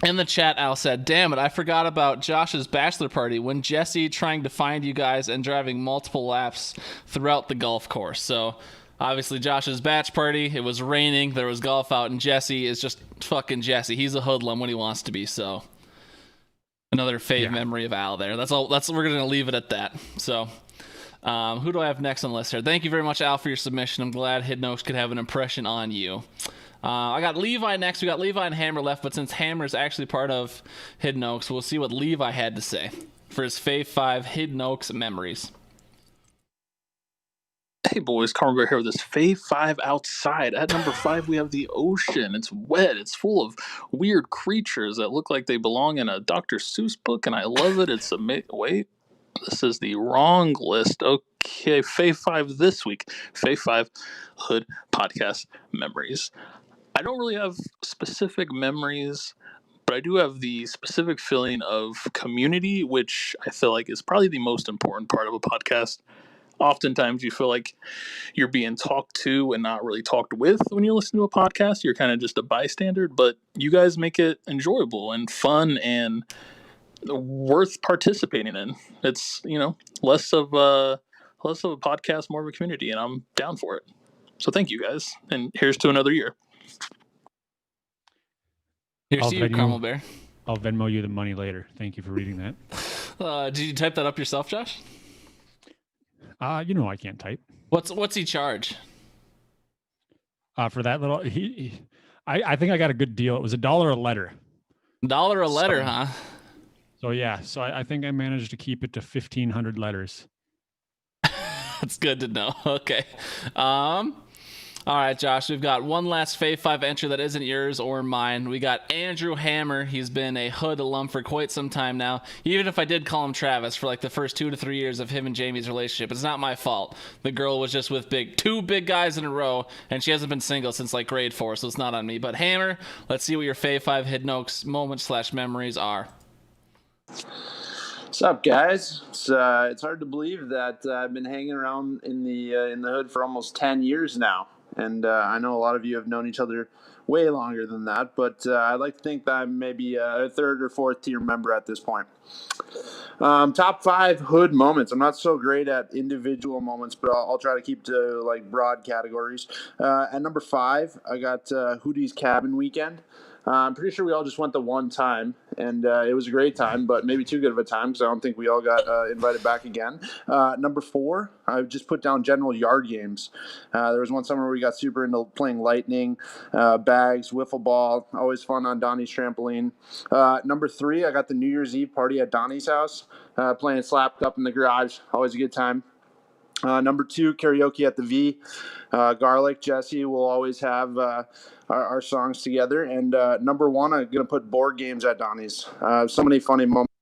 in the chat, Al said, "Damn it, I forgot about Josh's bachelor party when Jesse trying to find you guys and driving multiple laps throughout the golf course." So obviously, Josh's batch party. It was raining. There was golf out, and Jesse is just fucking Jesse. He's a hoodlum when he wants to be. So. Another fave memory of Al there. That's all. We're going to leave it at that. So, who do I have next on the list here? Thank you very much, Al, for your submission. I'm glad Hidden Oaks could have an impression on you. I got Levi next. We got Levi and Hammer left, but since Hammer is actually part of Hidden Oaks, we'll see what Levi had to say for his Fave 5 Hidden Oaks memories. Hey boys, Carmen here with this Fave 5 outside. At number 5, we have the ocean. It's wet. It's full of weird creatures that look like they belong in a Dr. Seuss book, and I love it. It's wait, this is the wrong list. Okay, Fave 5 this week. Fave 5 Hood Podcast Memories. I don't really have specific memories, but I do have the specific feeling of community, which I feel like is probably the most important part of a podcast. Oftentimes you feel like you're being talked to and not really talked with when you listen to a podcast. You're kind of just a bystander, but you guys make it enjoyable and fun and worth participating in. It's, less of a podcast, more of a community, and I'm down for it. So thank you guys, and here's to another year. Here's to you, Caramel Bear. I'll Venmo you the money later. Thank you for reading that. Did you type that up yourself, Josh? I can't type. What's he charge? For that little, I think I got a good deal. It was $1 a letter. $1 a letter, huh? So yeah, I think I managed to keep it to 1,500 letters. That's good to know. Okay. All right, Josh, we've got one last Fave 5 entry that isn't yours or mine. We got Andrew Hammer. He's been a Hood alum for quite some time now. Even if I did call him Travis for like the first 2 to 3 years of him and Jamie's relationship, it's not my fault. The girl was just with two big guys in a row, and she hasn't been single since like grade 4, so it's not on me. But Hammer, let's see what your Fave 5 Hidden Oaks moments/memories are. What's up, guys? It's hard to believe that I've been hanging around in the Hood for almost 10 years now. And I know a lot of you have known each other way longer than that, but I'd like to think that I'm maybe a third or fourth tier member at this point. Top 5 Hood moments. I'm not so great at individual moments, but I'll try to keep to like broad categories. At number 5, I got Hoodie's Cabin Weekend. I'm pretty sure we all just went the one time, and it was a great time, but maybe too good of a time because I don't think we all got invited back again. Number 4, I've just put down general yard games. There was one summer where we got super into playing lightning, bags, wiffle ball, always fun on Donnie's trampoline. Number 3, I got the New Year's Eve party at Donnie's house, playing slap cup in the garage, always a good time. Number 2, karaoke at the V. Garlic, Jesse will always have our songs together. And number 1, I'm going to put board games at Donnie's. So many funny moments.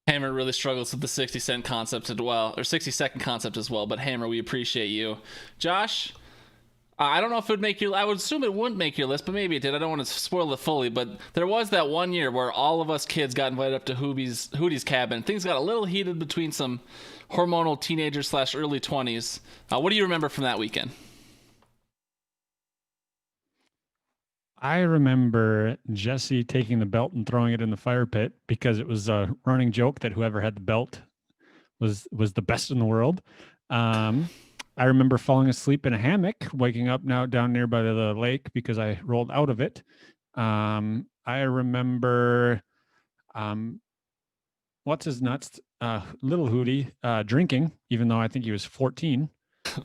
Hammer really struggles with the 60-cent concept as well, or 60-second concept as well. But Hammer, we appreciate you. Josh, I don't know if it would make you. I would assume it wouldn't make your list, but maybe it did. I don't want to spoil it fully, but there was that one year where all of us kids got invited up to Hoodie's cabin. Things got a little heated between some hormonal teenagers / early 20s. What do you remember from that weekend? I remember Jesse taking the belt and throwing it in the fire pit because it was a running joke that whoever had the belt was the best in the world. I remember falling asleep in a hammock, waking up now down near by the lake because I rolled out of it. I remember what's his nuts, little Hootie, drinking, even though I think he was 14.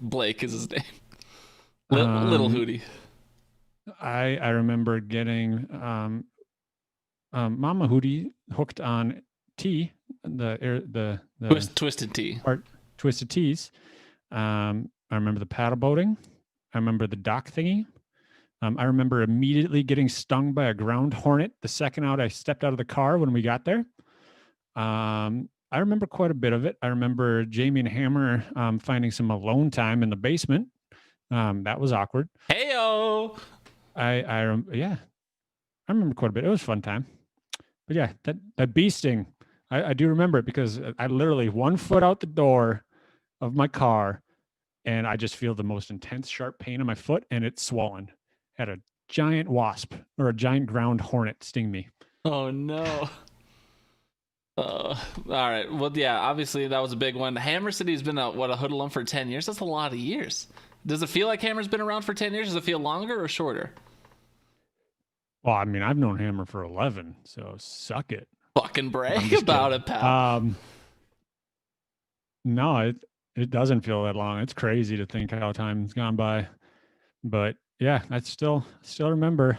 Blake is his name. Little Hootie. I remember getting Mama Hootie hooked on tea, the Twisted tea. Twisted teas. I remember the paddle boating. I remember the dock thingy. I remember immediately getting stung by a ground hornet the second I stepped out of the car when we got there. I remember quite a bit of it. I remember Jamie and Hammer finding some alone time in the basement. That was awkward. Heyo. I remember quite a bit. It was a fun time. But yeah, that bee sting, I do remember it because I literally 1 foot out the door of my car, and I just feel the most intense sharp pain in my foot, and it's swollen. Had a giant wasp or a giant ground hornet sting me. Oh no. All right. Well, yeah, obviously that was a big one. Hammer said he's been a hoodlum for 10 years. That's a lot of years. Does it feel like Hammer's been around for 10 years? Does it feel longer or shorter? Well, I mean, I've known Hammer for 11, so suck it. Fucking brag about it, pal. No, it doesn't feel that long. It's crazy to think how time's gone by. But yeah, I still remember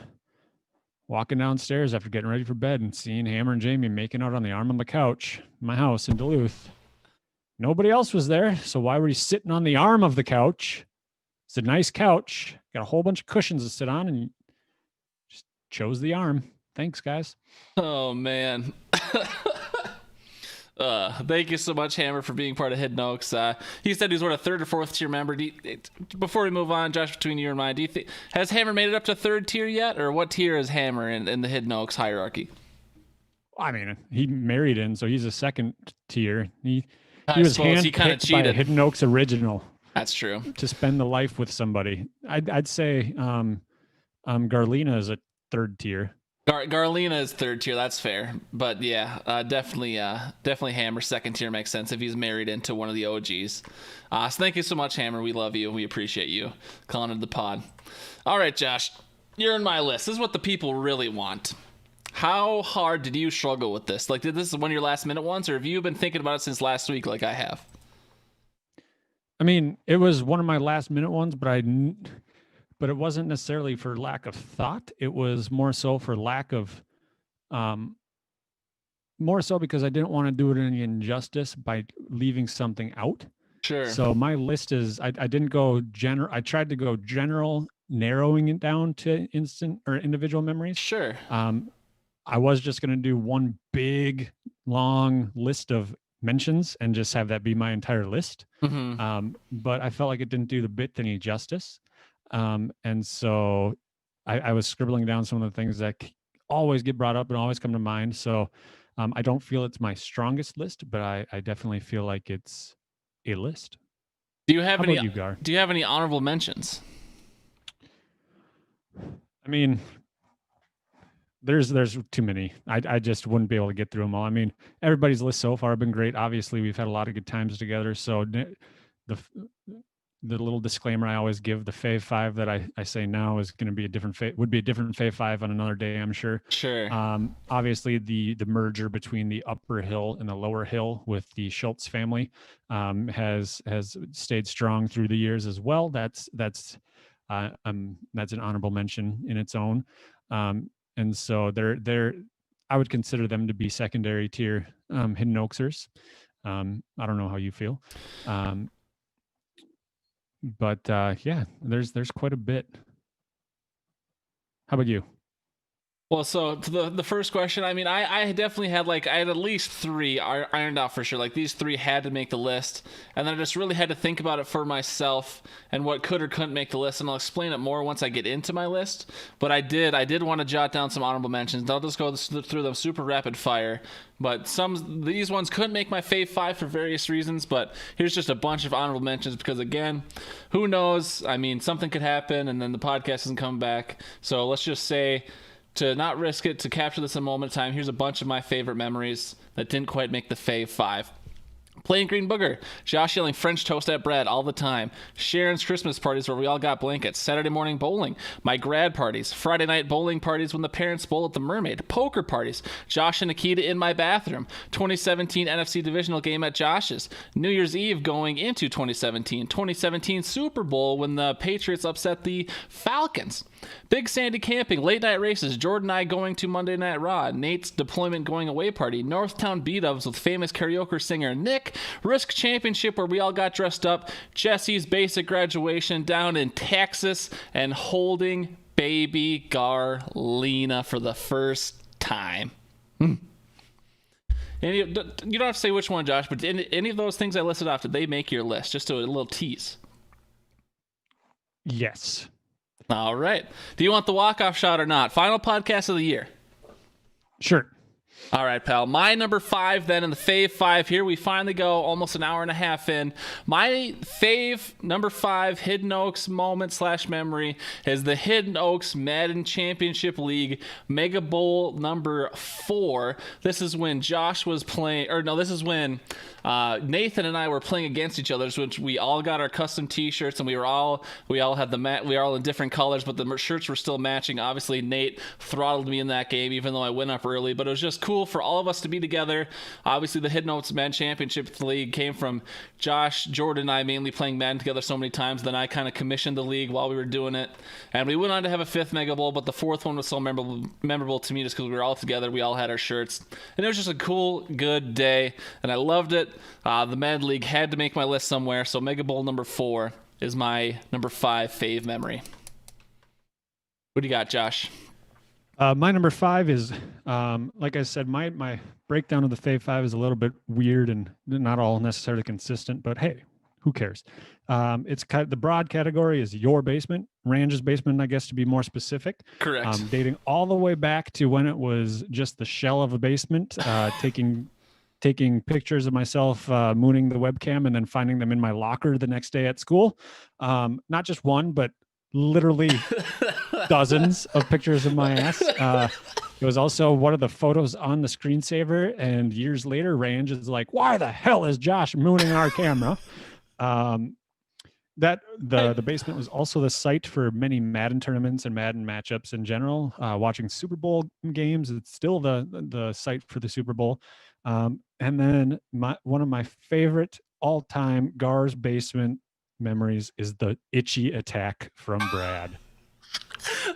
walking downstairs after getting ready for bed and seeing Hammer and Jamie making out on the arm of my couch in my house in Duluth. Nobody else was there, so why were you sitting on the arm of the couch? It's a nice couch, got a whole bunch of cushions to sit on, and you just chose the arm. Thanks, guys. Oh man. Thank you so much, Hammer, for being part of Hidden Oaks. He said he's a 3rd or 4th tier member. Before we move on, Josh, between you and mine, has Hammer made it up to 3rd tier yet, or what tier is Hammer in the Hidden Oaks hierarchy? I mean, he married in, so he's a 2nd tier. He was handpicked by a Hidden Oaks original. That's true. To spend the life with somebody, I'd say Garlina is a 3rd tier. Garlina is 3rd tier. That's fair, but yeah, definitely Hammer 2nd tier makes sense if he's married into one of the OGs. So thank you so much, Hammer. We love you. We appreciate you calling into the pod. All right, Josh, you're in my list. This is what the people really want. How hard did you struggle with this? Like, did this one of your last minute ones, or have you been thinking about it since last week, like I have? I mean, it was one of my last minute ones, but it wasn't necessarily for lack of thought. It was more so for lack of, more so because I didn't want to do it any injustice by leaving something out. Sure. So my list is, I didn't go general. I tried to go general, narrowing it down to instant or individual memories. Sure. I was just going to do one big, long list of mentions and just have that be my entire list. Mm-hmm. But I felt like it didn't do the bit any justice. And so I was scribbling down some of the things that always get brought up and always come to mind. So I don't feel it's my strongest list, but I definitely feel like it's a list. Do you have any? Gar? Do you have any honorable mentions? I mean, there's too many. I just wouldn't be able to get through them all. I mean, everybody's list so far have been great. Obviously, we've had a lot of good times together. So the little disclaimer I always give, the Fave Five that I say now is going to be would be a different Fave Five on another day, I'm sure. Sure. Obviously the merger between the upper hill and the lower hill with the Schultz family has stayed strong through the years as well. That's an honorable mention in its own. And so I would consider them to be secondary tier Hidden Oaksers. I don't know how you feel. But yeah, there's quite a bit. How about you? Well, so to the first question, I mean, I definitely had I had at least 3 ironed out for sure. Like, these 3 had to make the list, and then I just really had to think about it for myself and what could or couldn't make the list, and I'll explain it more once I get into my list. But I did want to jot down some honorable mentions. I'll just go through them super rapid fire. But these ones couldn't make my Fave 5 for various reasons, but here's just a bunch of honorable mentions because, again, who knows? I mean, something could happen, and then the podcast doesn't come back. So let's just say, to not risk it, to capture this in a moment of time, here's a bunch of my favorite memories that didn't quite make the Fave 5. Plain Green Booger. Josh yelling French toast at Brad all the time. Sharon's Christmas parties where we all got blankets. Saturday morning bowling. My grad parties. Friday night bowling parties when the parents bowl at the Mermaid. Poker parties. Josh and Nikita in my bathroom. 2017 NFC divisional game at Josh's. New Year's Eve going into 2017. 2017 Super Bowl when the Patriots upset the Falcons. Big Sandy camping, late night races, Jordan and I going to Monday Night Raw, Nate's deployment going away party, Northtown beat-ups with famous karaoke singer Nick, Risk Championship where we all got dressed up, Jesse's basic graduation down in Texas, and holding baby Garlina for the first time. And you don't have to say which one, Josh, but any of those things I listed off, did they make your list? Just a little tease. Yes. All right. Do you want the walk-off shot or not? Final podcast of the year. Sure. All right, pal. My number 5 then in the Fave Five here. We finally go almost an hour and a half in. My fave number 5 Hidden Oaks moment / memory is the Hidden Oaks Madden Championship League Mega Bowl number 4. This is when Josh was playing, or no, this is when Nathan and I were playing against each other, which we all got our custom T-shirts, and we all had we were all in different colors, but the shirts were still matching. Obviously, Nate throttled me in that game, even though I went up early. But it was just cool for all of us to be together. Obviously, the Hidden Oaks Madden Championship League came from Josh, Jordan, and I mainly playing Madden together so many times. Then I kind of commissioned the league while we were doing it, and we went on to have a 5th Mega Bowl. But the 4th one was so memorable to me just because we were all together. We all had our shirts, and it was just a cool, good day, and I loved it. The Madden League had to make my list somewhere, so Mega Bowl number 4 is my number 5 fave memory. What do you got, Josh? My number 5 is, like I said, my breakdown of the Fave Five is a little bit weird and not all necessarily consistent, but hey, who cares? It's kind of, the broad category is your basement, Range's basement, I guess, to be more specific. Correct. Dating all the way back to when it was just the shell of a basement, taking pictures of myself mooning the webcam and then finding them in my locker the next day at school. Not just one, but literally dozens of pictures of my ass. It was also one of the photos on the screensaver, and years later, Range is like, "Why the hell is Josh mooning our camera?" That the basement was also the site for many Madden tournaments and Madden matchups in general. Watching Super Bowl games, it's still the site for the Super Bowl. And then one of my favorite all-time Gar's basement memories is the itchy attack from Brad.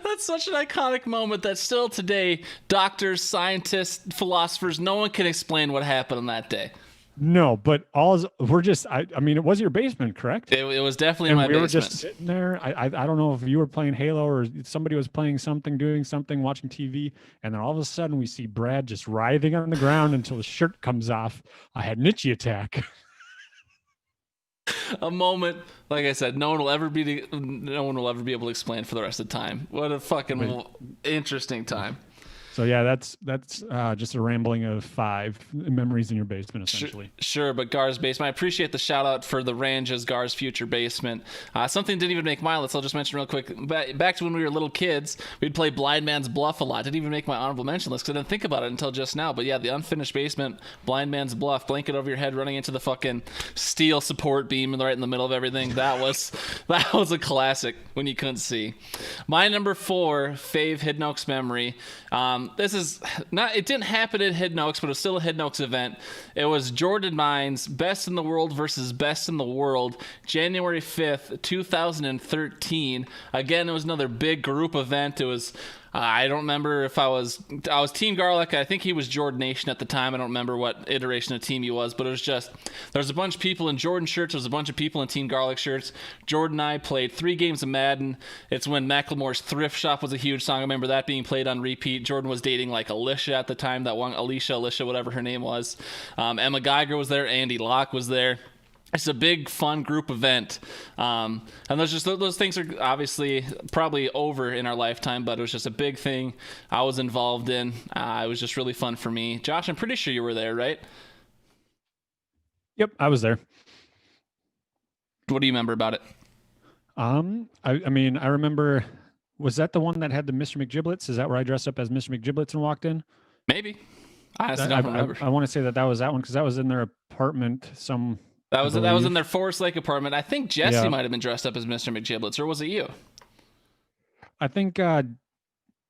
That's such an iconic moment that still today, doctors, scientists, philosophers, no one can explain what happened on that day. No, but I mean, it was your basement, correct? It was definitely in my basement. We were basement. just sitting there. I don't know if you were playing Halo or somebody was playing something, doing something, watching TV, and then all of a sudden we see Brad just writhing on the ground until his shirt comes off. I had an itchy attack. A moment, like I said, no one will ever be able to explain for the rest of the time. What a fucking interesting time. So yeah, that's just a rambling of 5 memories in your basement, essentially. Sure, but Gar's basement. I appreciate the shout out for the Range's Gar's future basement. Something didn't even make my list. I'll just mention real quick. Back to when we were little kids, we'd play Blind Man's Bluff a lot. Didn't even make my honorable mention list because I didn't think about it until just now. But yeah, the unfinished basement, Blind Man's Bluff, blanket over your head, running into the fucking steel support beam right in the middle of everything. That was a classic when you couldn't see. My number 4 fave Hidden Oaks memory. This is not, it didn't happen at Hidden Oaks, but it was still a Hidden Oaks event. It was Jordan Mines Best in the World versus Best in the World, January 5th, 2013. Again, it was another big group event. It was, I don't remember if I was Team Garlic. I think he was Jordan Nation at the time. I don't remember what iteration of team he was, but it was just, there was a bunch of people in Jordan shirts. There was a bunch of people in Team Garlic shirts. Jordan and I played 3 games of Madden. It's when Macklemore's Thrift Shop was a huge song. I remember that being played on repeat. Jordan was dating like Alicia at the time, that one, Alicia, whatever her name was. Emma Geiger was there. Andy Locke was there. It's a big, fun group event. And those things are obviously probably over in our lifetime, but it was just a big thing I was involved in. It was just really fun for me. Josh, I'm pretty sure you were there, right? Yep, I was there. What do you remember about it? I mean, I remember, was that the one that had the Mr. McGiblets? Is that where I dressed up as Mr. McGiblets and walked in? Maybe. honestly don't remember. I want to say that was that one because that was in their apartment. That was in their Forest Lake apartment. I think Jesse might have been dressed up as Mr. McGiblets, or was it you? I think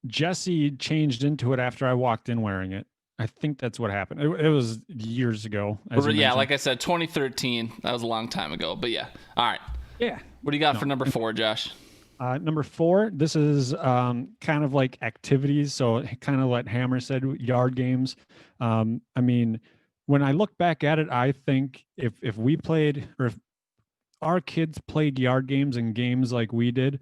Jesse changed into it after I walked in wearing it. I think that's what happened. It was years ago. Like I said, 2013. That was a long time ago. But yeah. All right. Yeah. What do you got for number 4, Josh? Number 4, this is kind of like activities. So kind of what Hammer said, yard games. I mean, when I look back at it, I think if we played, or if our kids played yard games and games like we did,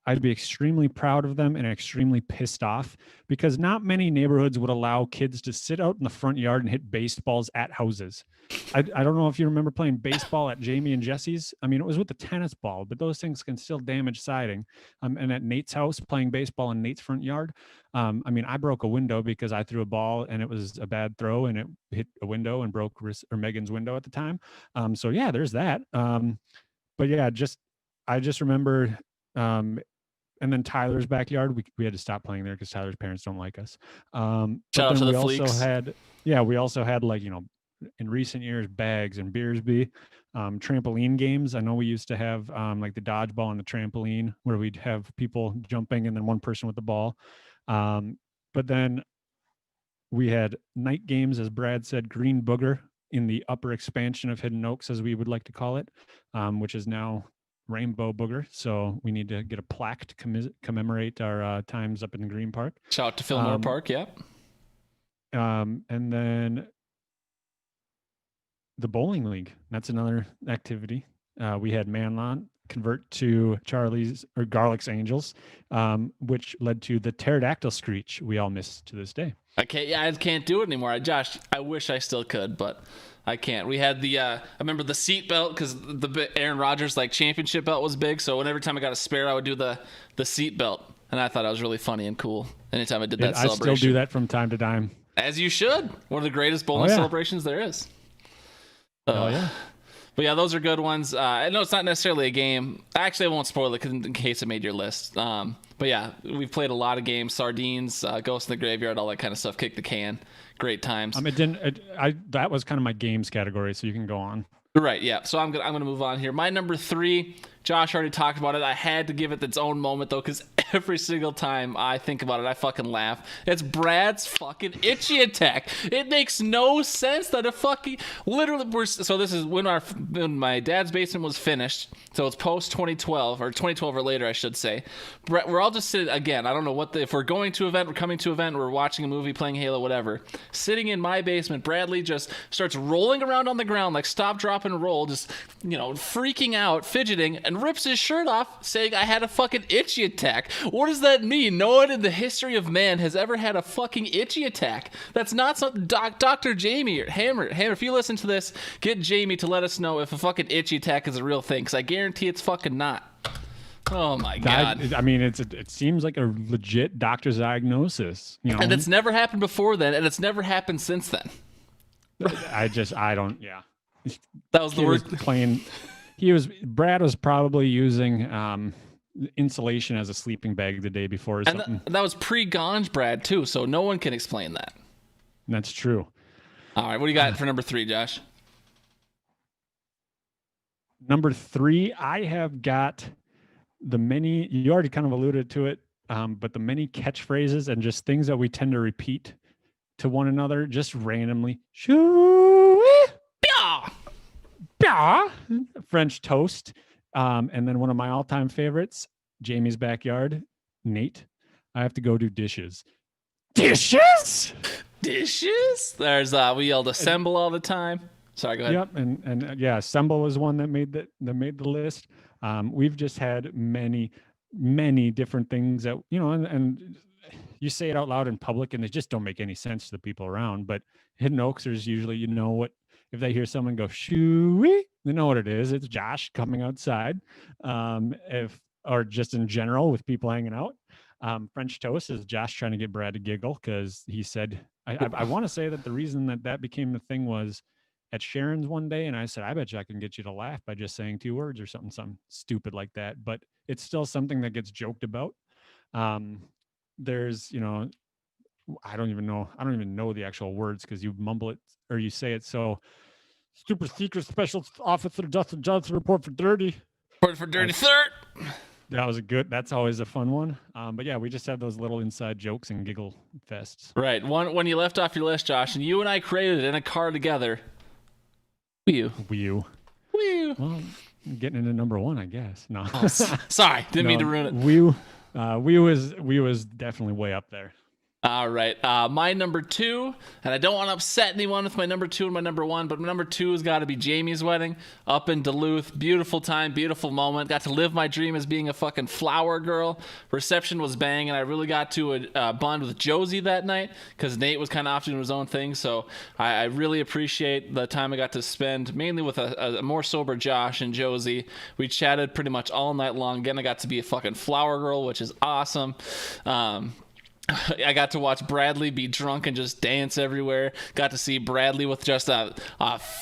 I'd be extremely proud of them and extremely pissed off because not many neighborhoods would allow kids to sit out in the front yard and hit baseballs at houses. I don't know if you remember playing baseball at Jamie and Jesse's. I mean, it was with the tennis ball, but those things can still damage siding. And at Nate's house, playing baseball in Nate's front yard, I mean, I broke a window because I threw a ball and it was a bad throw and it hit a window and broke Megan's window at the time. So yeah, there's that. But yeah, I just remember, and then Tyler's backyard, we had to stop playing there because Tyler's parents don't like us. Shout out to the Fleeks. We also had like, in recent years, Bags and Beersby, trampoline games. I know we used to have like the dodgeball and the trampoline where we'd have people jumping and then one person with the ball. But then we had night games, as Brad said, Green Booger in the upper expansion of Hidden Oaks, as we would like to call it, which is now Rainbow Booger. So we need to get a plaque to commemorate our times up in the Green Park. Shout out to Fillmore Park. Yep. And then the bowling league. That's another activity. We had Manlon convert to Charlie's or Garlic's Angels, which led to the pterodactyl screech we all miss to this day. I can't do it anymore. Josh, I wish I still could, but I can't. We had I remember the seat belt because the Aaron Rodgers championship belt was big. So whenever time I got a spare, I would do the seat belt, and I thought that was really funny and cool. Anytime I did that celebration, I still do that from time to time. As you should. One of the greatest bowling celebrations there is. Oh yeah. But yeah, those are good ones. I know it's not necessarily a game. Actually, I won't spoil it in case it made your list. But yeah, we've played a lot of games. Sardines, Ghost in the Graveyard, all that kind of stuff. Kick the can. Great times. That was kind of my games category, so you can go on. Right, yeah. So I'm gonna move on here. My number 3, Josh already talked about it. I had to give it its own moment though, because every single time I think about it, I fucking laugh. It's Brad's fucking itchy attack. It makes no sense that so this is when my dad's basement was finished. So it's post 2012 or 2012 or later, I should say. We're all just sitting again. I don't know if we're going to event, we're coming to event, we're watching a movie, playing Halo, whatever. Sitting in my basement, Bradley just starts rolling around on the ground like stop, drop, and roll, just freaking out, fidgeting, and rips his shirt off, saying I had a fucking itchy attack. What does that mean? No one in the history of man has ever had a fucking itchy attack. That's not something. Dr. Jamie or Hammer, if you listen to this, get Jamie to let us know if a fucking itchy attack is a real thing, because I guarantee it's fucking not. Oh my god! I mean, it seems like a legit doctor's diagnosis, And it's never happened before then, and it's never happened since then. I don't. Yeah. That was the word. Brad was probably using insulation as a sleeping bag the day before or something. And that was pre-Ganj Brad too, so no one can explain that. That's true. All right, what do you got for number 3, Josh? Number 3, I have got you already kind of alluded to it, but the many catchphrases and just things that we tend to repeat to one another just randomly. French toast. And then one of my all-time favorites, Jamie's backyard, Nate. I have to go do dishes. Dishes? There's we yelled assemble all the time. Sorry, go ahead. Yep, and yeah, assemble was one that made the list. We've just had many different things that and you say it out loud in public and they just don't make any sense to the people around. But Hidden Oaksers usually what. If they hear someone go shoo-wee, they know what it is. It's Josh coming outside. Or just in general with people hanging out. French toast is Josh trying to get Brad to giggle because he said, I want to say that the reason that became the thing was at Sharon's one day, and I said, I bet you I can get you to laugh by just saying 2 words or something stupid like that. But it's still something that gets joked about. There's, I don't even know the actual words because you mumble it or you say it so. Super secret special officer Justin Johnson report for dirty. Report for dirty third. That's always a fun one. But yeah, we just have those little inside jokes and giggle fests. Right. One when you left off your list, Josh, and you and I created it in a car together. Wii U. Well, getting into number one, I guess. No. Oh, sorry, didn't mean to ruin it. Wii U was definitely way up there. All right. My number 2, and I don't want to upset anyone with my number 2 and my number 1, but my number 2 has got to be Jamie's wedding up in Duluth. Beautiful time, beautiful moment. Got to live my dream as being a fucking flower girl. Reception was bang, and I really got to bond with Josie that night because Nate was kind of off doing his own thing. So I really appreciate the time I got to spend, mainly with a more sober Josh and Josie. We chatted pretty much all night long. Again, I got to be a fucking flower girl, which is awesome. I got to watch Bradley be drunk and just dance everywhere. Got to see Bradley with just a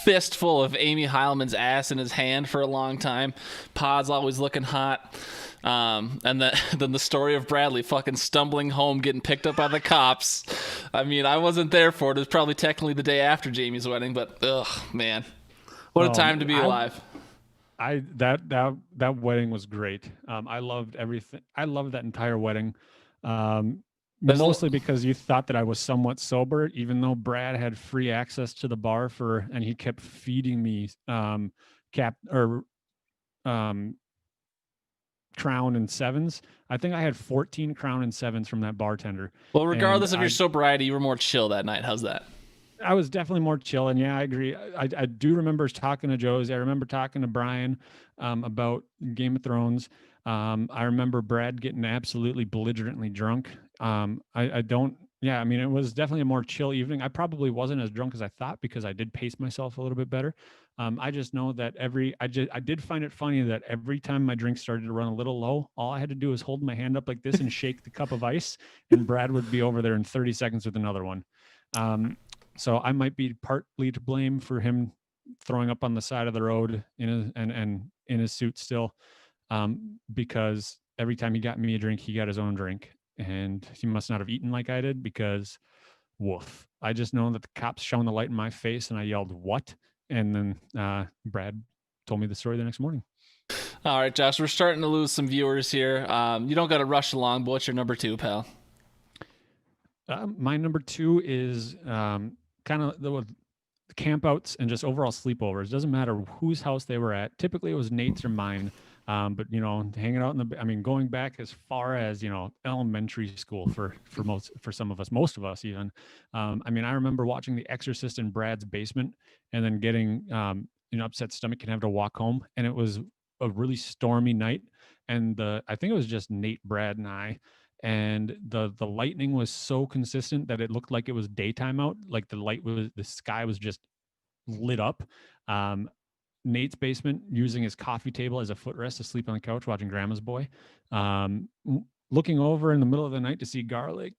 fistful of Amy Heilman's ass in his hand for a long time. Pod's always looking hot. And then the story of Bradley fucking stumbling home, getting picked up by the cops. I mean, I wasn't there for it. It was probably technically the day after Jamie's wedding, but ugh, man. What a time to be alive. That wedding was great. I loved everything. I loved that entire wedding. Mostly because you thought that I was somewhat sober, even though Brad had free access to the bar and he kept feeding me Crown and Sevens. I think I had 14 Crown and Sevens from that bartender. Well, regardless of your sobriety, you were more chill that night. How's that? I was definitely more chill, and yeah, I agree. I do remember talking to Josie. I remember talking to Brian about Game of Thrones. I remember Brad getting absolutely belligerently drunk. I mean, it was definitely a more chill evening. I probably wasn't as drunk as I thought because I did pace myself a little bit better. I just know that I did find it funny that every time my drink started to run a little low, all I had to do was hold my hand up like this and shake the cup of ice, and Brad would be over there in 30 seconds with another one. So I might be partly to blame for him throwing up on the side of the road in his suit still. Because every time he got me a drink, he got his own drink, and he must not have eaten like I did because woof. I just know that the cops shone the light in my face and I yelled, "What?" And then Brad told me the story the next morning. All right, Josh, we're starting to lose some viewers here. You don't got to rush along, but what's your number 2, pal? My number 2 is kind of the campouts and just overall sleepovers. It doesn't matter whose house they were at. Typically it was Nate's or mine. But hanging out going back as far as, elementary school for some of us, most of us even. I remember watching The Exorcist in Brad's basement and then getting, upset stomach and having to walk home. And it was a really stormy night. And I think it was just Nate, Brad, and I. And the lightning was so consistent that it looked like it was daytime out. Like the sky was just lit up. Nate's basement, using his coffee table as a footrest to sleep on the couch watching Grandma's Boy. Looking over in the middle of the night to see Garlic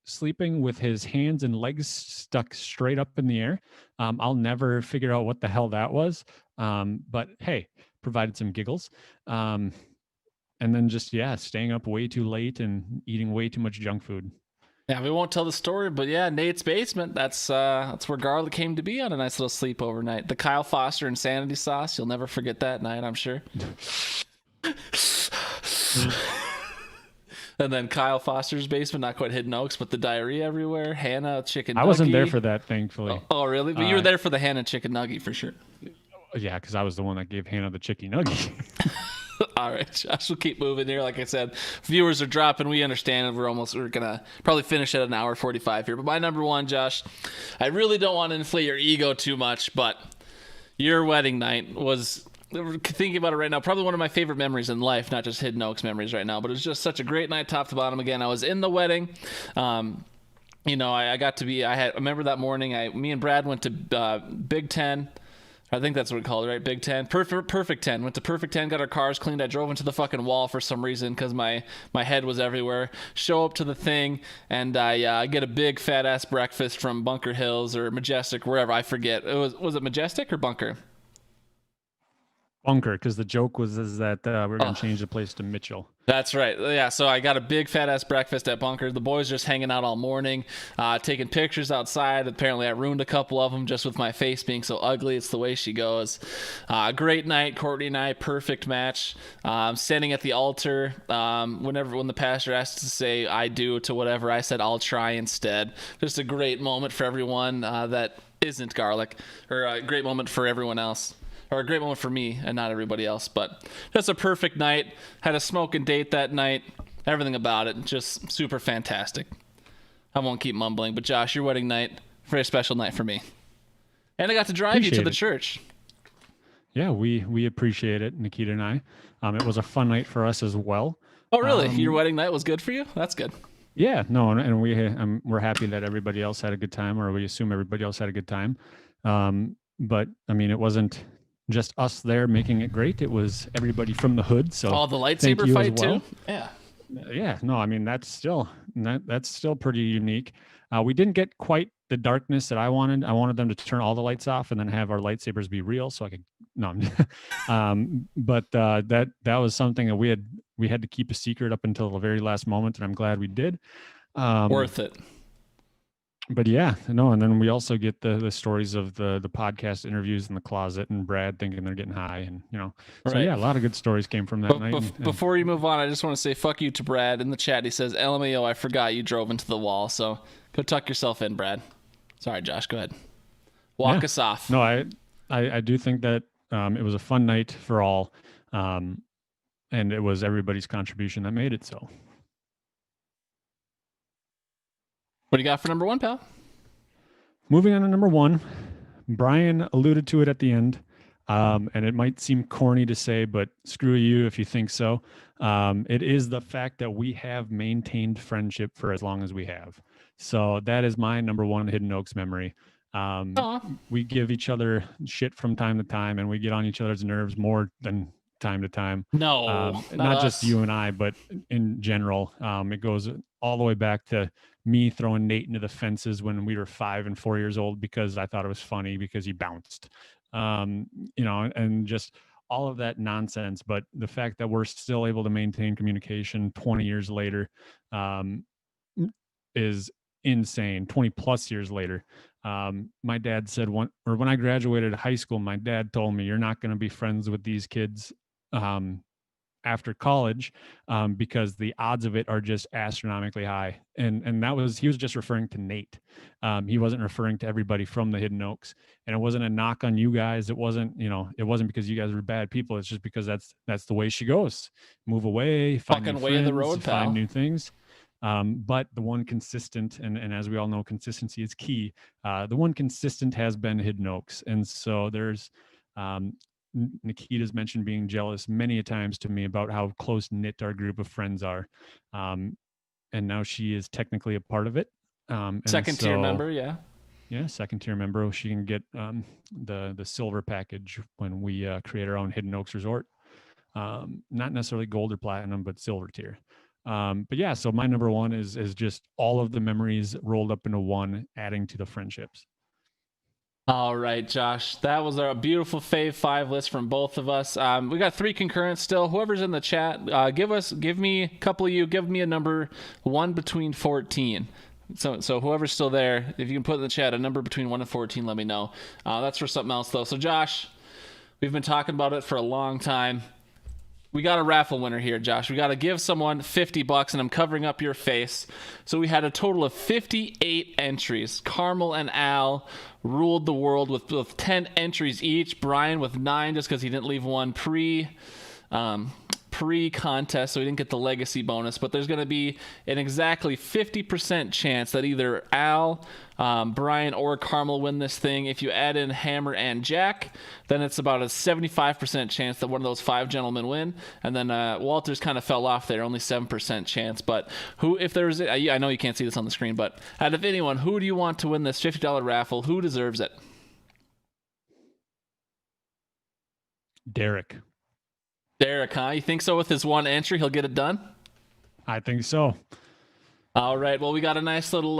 sleeping with his hands and legs stuck straight up in the air. I'll never figure out what the hell that was. But hey, provided some giggles. And then just, staying up way too late and eating way too much junk food. Yeah, we won't tell the story, but yeah, Nate's basement. That's where Garlic came to be on a nice little sleepover night. The Kyle Foster insanity sauce. You'll never forget that night, I'm sure. And then Kyle Foster's basement, not quite Hidden Oaks, but the diarrhea everywhere. Hannah chicken nugget. I wasn't there for that, thankfully. Oh, really? But you were there for the Hannah chicken nugget for sure. Yeah, because I was the one that gave Hannah the chicken nugget. All right, Josh, we'll keep moving here. Like I said, viewers are dropping. We understand. We're going to probably finish at an hour 45 here. But my number 1, Josh, I really don't want to inflate your ego too much, but your wedding night was, thinking about it right now, probably one of my favorite memories in life, not just Hidden Oaks memories right now, but it was just such a great night top to bottom. Again, I was in the wedding. I got to be, I remember that morning, me and Brad went to Big Ten. I think that's what we call it, right? Big Ten. Perfect 10. Went to Perfect 10, got our cars cleaned. I drove into the fucking wall for some reason because my head was everywhere. Show up to the thing, and I get a big fat-ass breakfast from Bunker Hills or Majestic, wherever. I forget. Was it Majestic or Bunker? Bunker, because the joke was that we're going to change the place to Mitchell. That's right. Yeah, so I got a big fat-ass breakfast at Bunker. The boys just hanging out all morning, taking pictures outside. Apparently, I ruined a couple of them just with my face being so ugly. It's the way she goes. Great night, Courtney and I. Perfect match. Standing at the altar. When the pastor asked to say I do to whatever, I said I'll try instead. Just a great moment for everyone that isn't garlic, or a great moment for everyone else. Or a great moment for me and not everybody else. But just a perfect night. Had a smoking date that night. Everything about it. Just super fantastic. I won't keep mumbling. But Josh, your wedding night, very special night for me. And I got to drive you to the church. Yeah, we appreciate it, Nikita and I. It was a fun night for us as well. Oh, really? Your wedding night was good for you? That's good. Yeah, no, and we're happy that everybody else had a good time, or we assume everybody else had a good time. But, I mean, it wasn't just us there making it great. It was everybody from the hood. So the lightsaber fight too. Yeah. No, I mean that's still pretty unique. We didn't get quite the darkness that I wanted. I wanted them to turn all the lights off and then have our lightsabers be real, so I could. No, but that was something that we had to keep a secret up until the very last moment, and I'm glad we did. Worth it. But yeah, no, and then we also get the stories of the podcast interviews in the closet and Brad thinking they're getting high, and so yeah, a lot of good stories came from that night. Before you move on, I just want to say fuck you to Brad in the chat. He says, "LMAO, I forgot you drove into the wall." So go tuck yourself in, Brad. Sorry, Josh. Go ahead. Walk us off. No, I do think that it was a fun night for all, and it was everybody's contribution that made it so. What do you got for number one, pal? Moving on to number one, Brian alluded to it at the end, and it might seem corny to say, but screw you if you think so. It is the fact that we have maintained friendship for as long as we have. So that is my number one Hidden Oaks memory. We give each other shit from time to time, and we get on each other's nerves more than time to time. No, not just you and I, but in general. It goes all the way back to me throwing Nate into the fences when we were 5 and 4 years old because I thought it was funny because he bounced, and just all of that nonsense. But the fact that we're still able to maintain communication 20 years later is insane. 20 plus years later. My dad said when I graduated high school, my dad told me, "You're not going to be friends with these kids after college because the odds of it are just astronomically high." And he was just referring to Nate. He wasn't referring to everybody from the Hidden Oaks. And it wasn't a knock on you guys. It wasn't because you guys were bad people. It's just because that's the way she goes. Move away, find fucking new way friends, of the road, pal. find new things. But the one consistent, and as we all know, consistency is key. The one consistent has been Hidden Oaks. And so there's Nikita's mentioned being jealous many a times to me about how close knit our group of friends are. And now she is technically a part of it. Second tier member. Yeah. Yeah. Second tier member. She can get the silver package when we create our own Hidden Oaks resort. Not necessarily gold or platinum, but silver tier. But yeah, so my number one is just all of the memories rolled up into one, adding to the friendships. All right, Josh, that was our beautiful Fave Five list from both of us. We got 3 concurrents still. Whoever's in the chat, give me a couple of you, give me a number 1 between 14. So whoever's still there, if you can put in the chat a number between 1 and 14, let me know. That's for something else though. So Josh, we've been talking about it for a long time. We got a raffle winner here, Josh. We got to give someone $50, and I'm covering up your face. So we had a total of 58 entries. Carmel and Al ruled the world with 10 entries each. Brian with 9 just because he didn't leave one pre-contest, so he didn't get the legacy bonus. But there's going to be an exactly 50% chance that either Al, Brian, or Carmel win this thing. If you add in Hammer and Jack, then it's about a 75% chance that one of those 5 gentlemen win. And then Walter's kind of fell off there, only 7% chance. But I know you can't see this on the screen, but out of anyone, who do you want to win this $50 raffle? Who deserves it? Derek, huh? You think so? With his 1 entry, he'll get it done? I think so. All right. Well, we got a nice little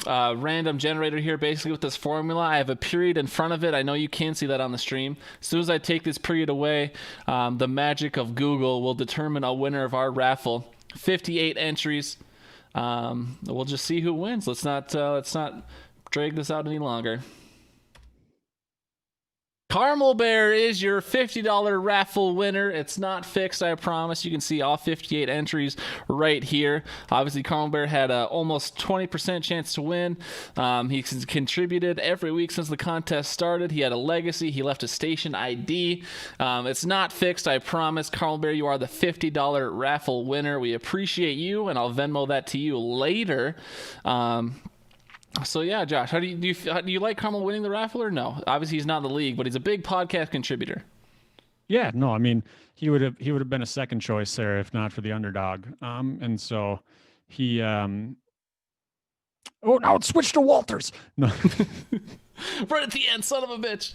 random generator here, basically with this formula. I have a period in front of it. I know you can't see that on the stream. As soon as I take this period away, the magic of Google will determine a winner of our raffle. 58 entries. We'll just see who wins. Let's not drag this out any longer. Caramel Bear is your $50 raffle winner. It's not fixed, I promise. You can see all 58 entries right here. Obviously, Caramel Bear had a almost 20% chance to win. He's contributed every week since the contest started. He had a legacy. He left a station ID. It's not fixed, I promise. Caramel Bear, you are the $50 raffle winner. We appreciate you, and I'll Venmo that to you later. So yeah, Josh, how do you like Carmel winning the raffle or no? Obviously, he's not in the league, but he's a big podcast contributor. Yeah, no, I mean, he would have been a second choice there if not for the underdog. And so he now it's switched to Walters. No. Right at the end, son of a bitch.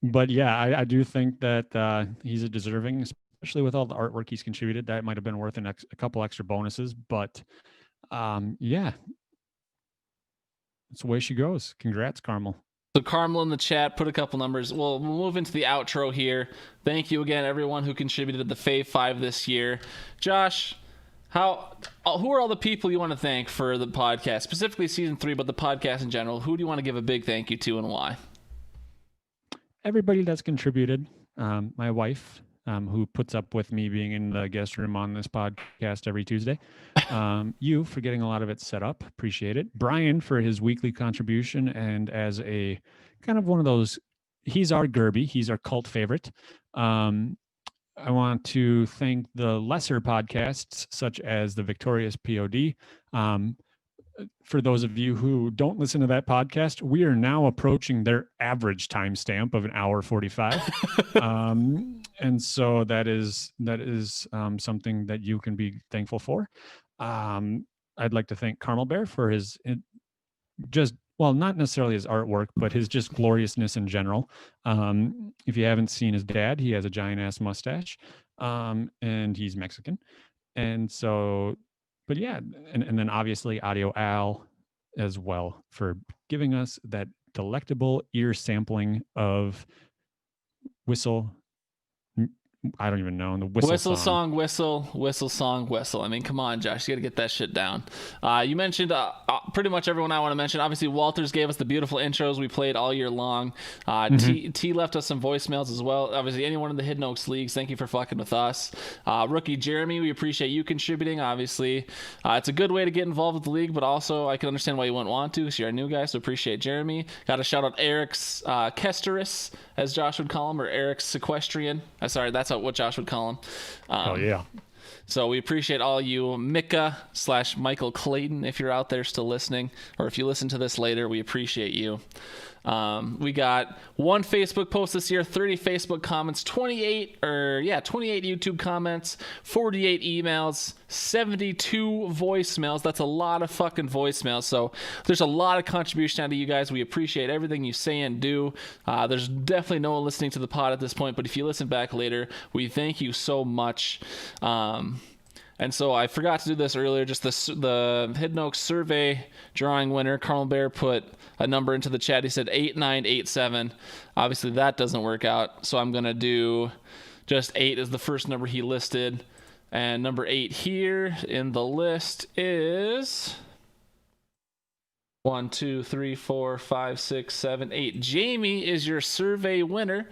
But yeah, I do think that he's a deserving, especially with all the artwork he's contributed. That might have been worth a couple extra bonuses, but yeah. That's the way she goes. Congrats, Carmel. So Carmel in the chat, put a couple numbers. We'll move into the outro here. Thank you again, everyone who contributed to the Fave Five this year. Josh, who are all the people you want to thank for the podcast, specifically season 3, but the podcast in general? Who do you want to give a big thank you to and why? Everybody that's contributed. My wife, who puts up with me being in the guest room on this podcast every Tuesday. You for getting a lot of it set up. Appreciate it. Brian for his weekly contribution. And as a kind of one of those, he's our Gurby. He's our cult favorite. I want to thank the lesser podcasts, such as the Victorious POD. For those of you who don't listen to that podcast, we are now approaching their average timestamp of 1:45. And so that is something that you can be thankful for. I'd like to thank Caramel Bear for his not necessarily his artwork, but his just gloriousness in general. If you haven't seen his dad, he has a giant ass mustache, and he's Mexican. And so, but yeah, and then obviously Audio Al as well for giving us that delectable ear sampling of Whistle. I don't even know. The whistle song, whistle. I mean, come on, Josh. You got to get that shit down. You mentioned pretty much everyone I want to mention. Obviously, Walters gave us the beautiful intros we played all year long. T left us some voicemails as well. Obviously, anyone in the Hidden Oaks leagues, thank you for fucking with us. Rookie Jeremy, we appreciate you contributing. Obviously, it's a good way to get involved with the league, but also I can understand why you wouldn't want to because you're a new guy, so appreciate Jeremy. Got to shout out Eric's Kesteris, as Josh would call him, or Eric's Sequestrian. Sorry, that's what Josh would call him. Oh, yeah. So we appreciate all you Mika/Michael Clayton, if you're out there still listening, or if you listen to this later, we appreciate you. We got 1 Facebook post this year, 30 Facebook comments, 28 YouTube comments, 48 emails, 72 voicemails. That's a lot of fucking voicemails. So there's a lot of contribution out of you guys. We appreciate everything you say and do. There's definitely no one listening to the pod at this point, but if you listen back later, we thank you so much. And so I forgot to do this earlier, just the Hidden Oaks survey drawing winner. Carmel Bear put a number into the chat. He said 8987. Obviously, that doesn't work out. So I'm going to do just 8 as the first number he listed. And number 8 here in the list is 1, 2, 3, 4, 5, 6, 7, 8. Jamie is your survey winner.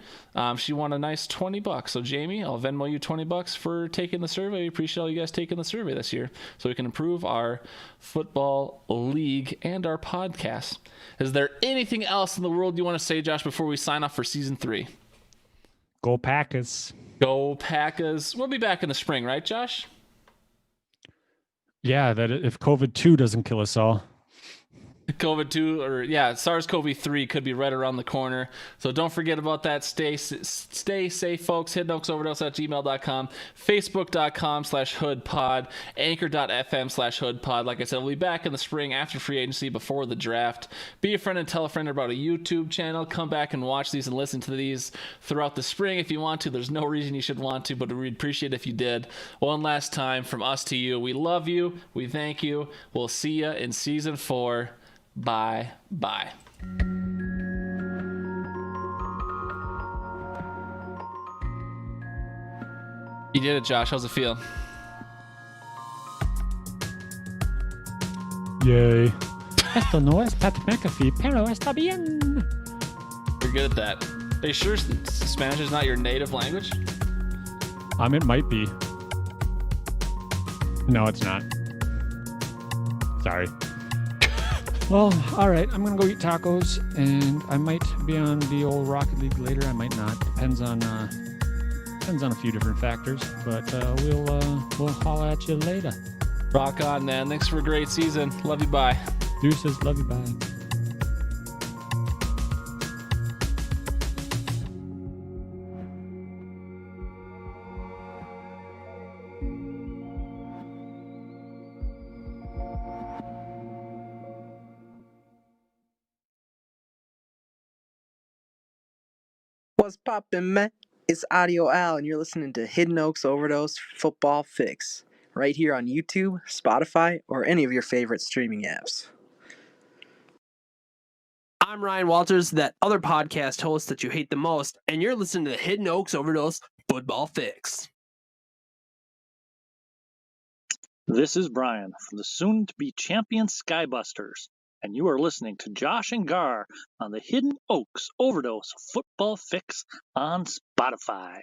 She won a nice $20. So Jamie, I'll Venmo you $20 for taking the survey. We appreciate all you guys taking the survey this year, so we can improve our football league and our podcast. Is there anything else in the world you want to say, Josh, before we sign off for season 3? Go Packers. Go Packers. We'll be back in the spring, right, Josh? Yeah, that if COVID-2 doesn't kill us all. SARS-CoV-3 could be right around the corner. So don't forget about that. Stay safe, folks. HiddenOaksOverdose@gmail.com, Facebook.com/HoodPod, Anchor.fm/HoodPod. Like I said, we'll be back in the spring after free agency, before the draft. Be a friend and tell a friend about a YouTube channel. Come back and watch these and listen to these throughout the spring if you want to. There's no reason you should want to, but we'd appreciate it if you did. One last time from us to you. We love you. We thank you. We'll see you in season 4. Bye. You did it, Josh. How's it feel? Yay. Esto no es Pat McAfee, pero está bien. You're good at that. Are you sure Spanish is not your native language? It might be. No, it's not. Sorry. Well, all right. I'm gonna go eat tacos, and I might be on the old Rocket League later. I might not. Depends on a few different factors. But we'll holla at you later. Rock on, man. Thanks for a great season. Love you. Bye. Deuces. Love you. Bye. What's poppin', man? It's Audio Al, and you're listening to Hidden Oaks Overdose Football Fix, right here on YouTube, Spotify, or any of your favorite streaming apps. I'm Ryan Walters, that other podcast host that you hate the most, and you're listening to the Hidden Oaks Overdose Football Fix. This is Brian from the soon-to-be champion Skybusters, and you are listening to Josh and Gar on the Hidden Oaks Overdose Football Fix on Spotify.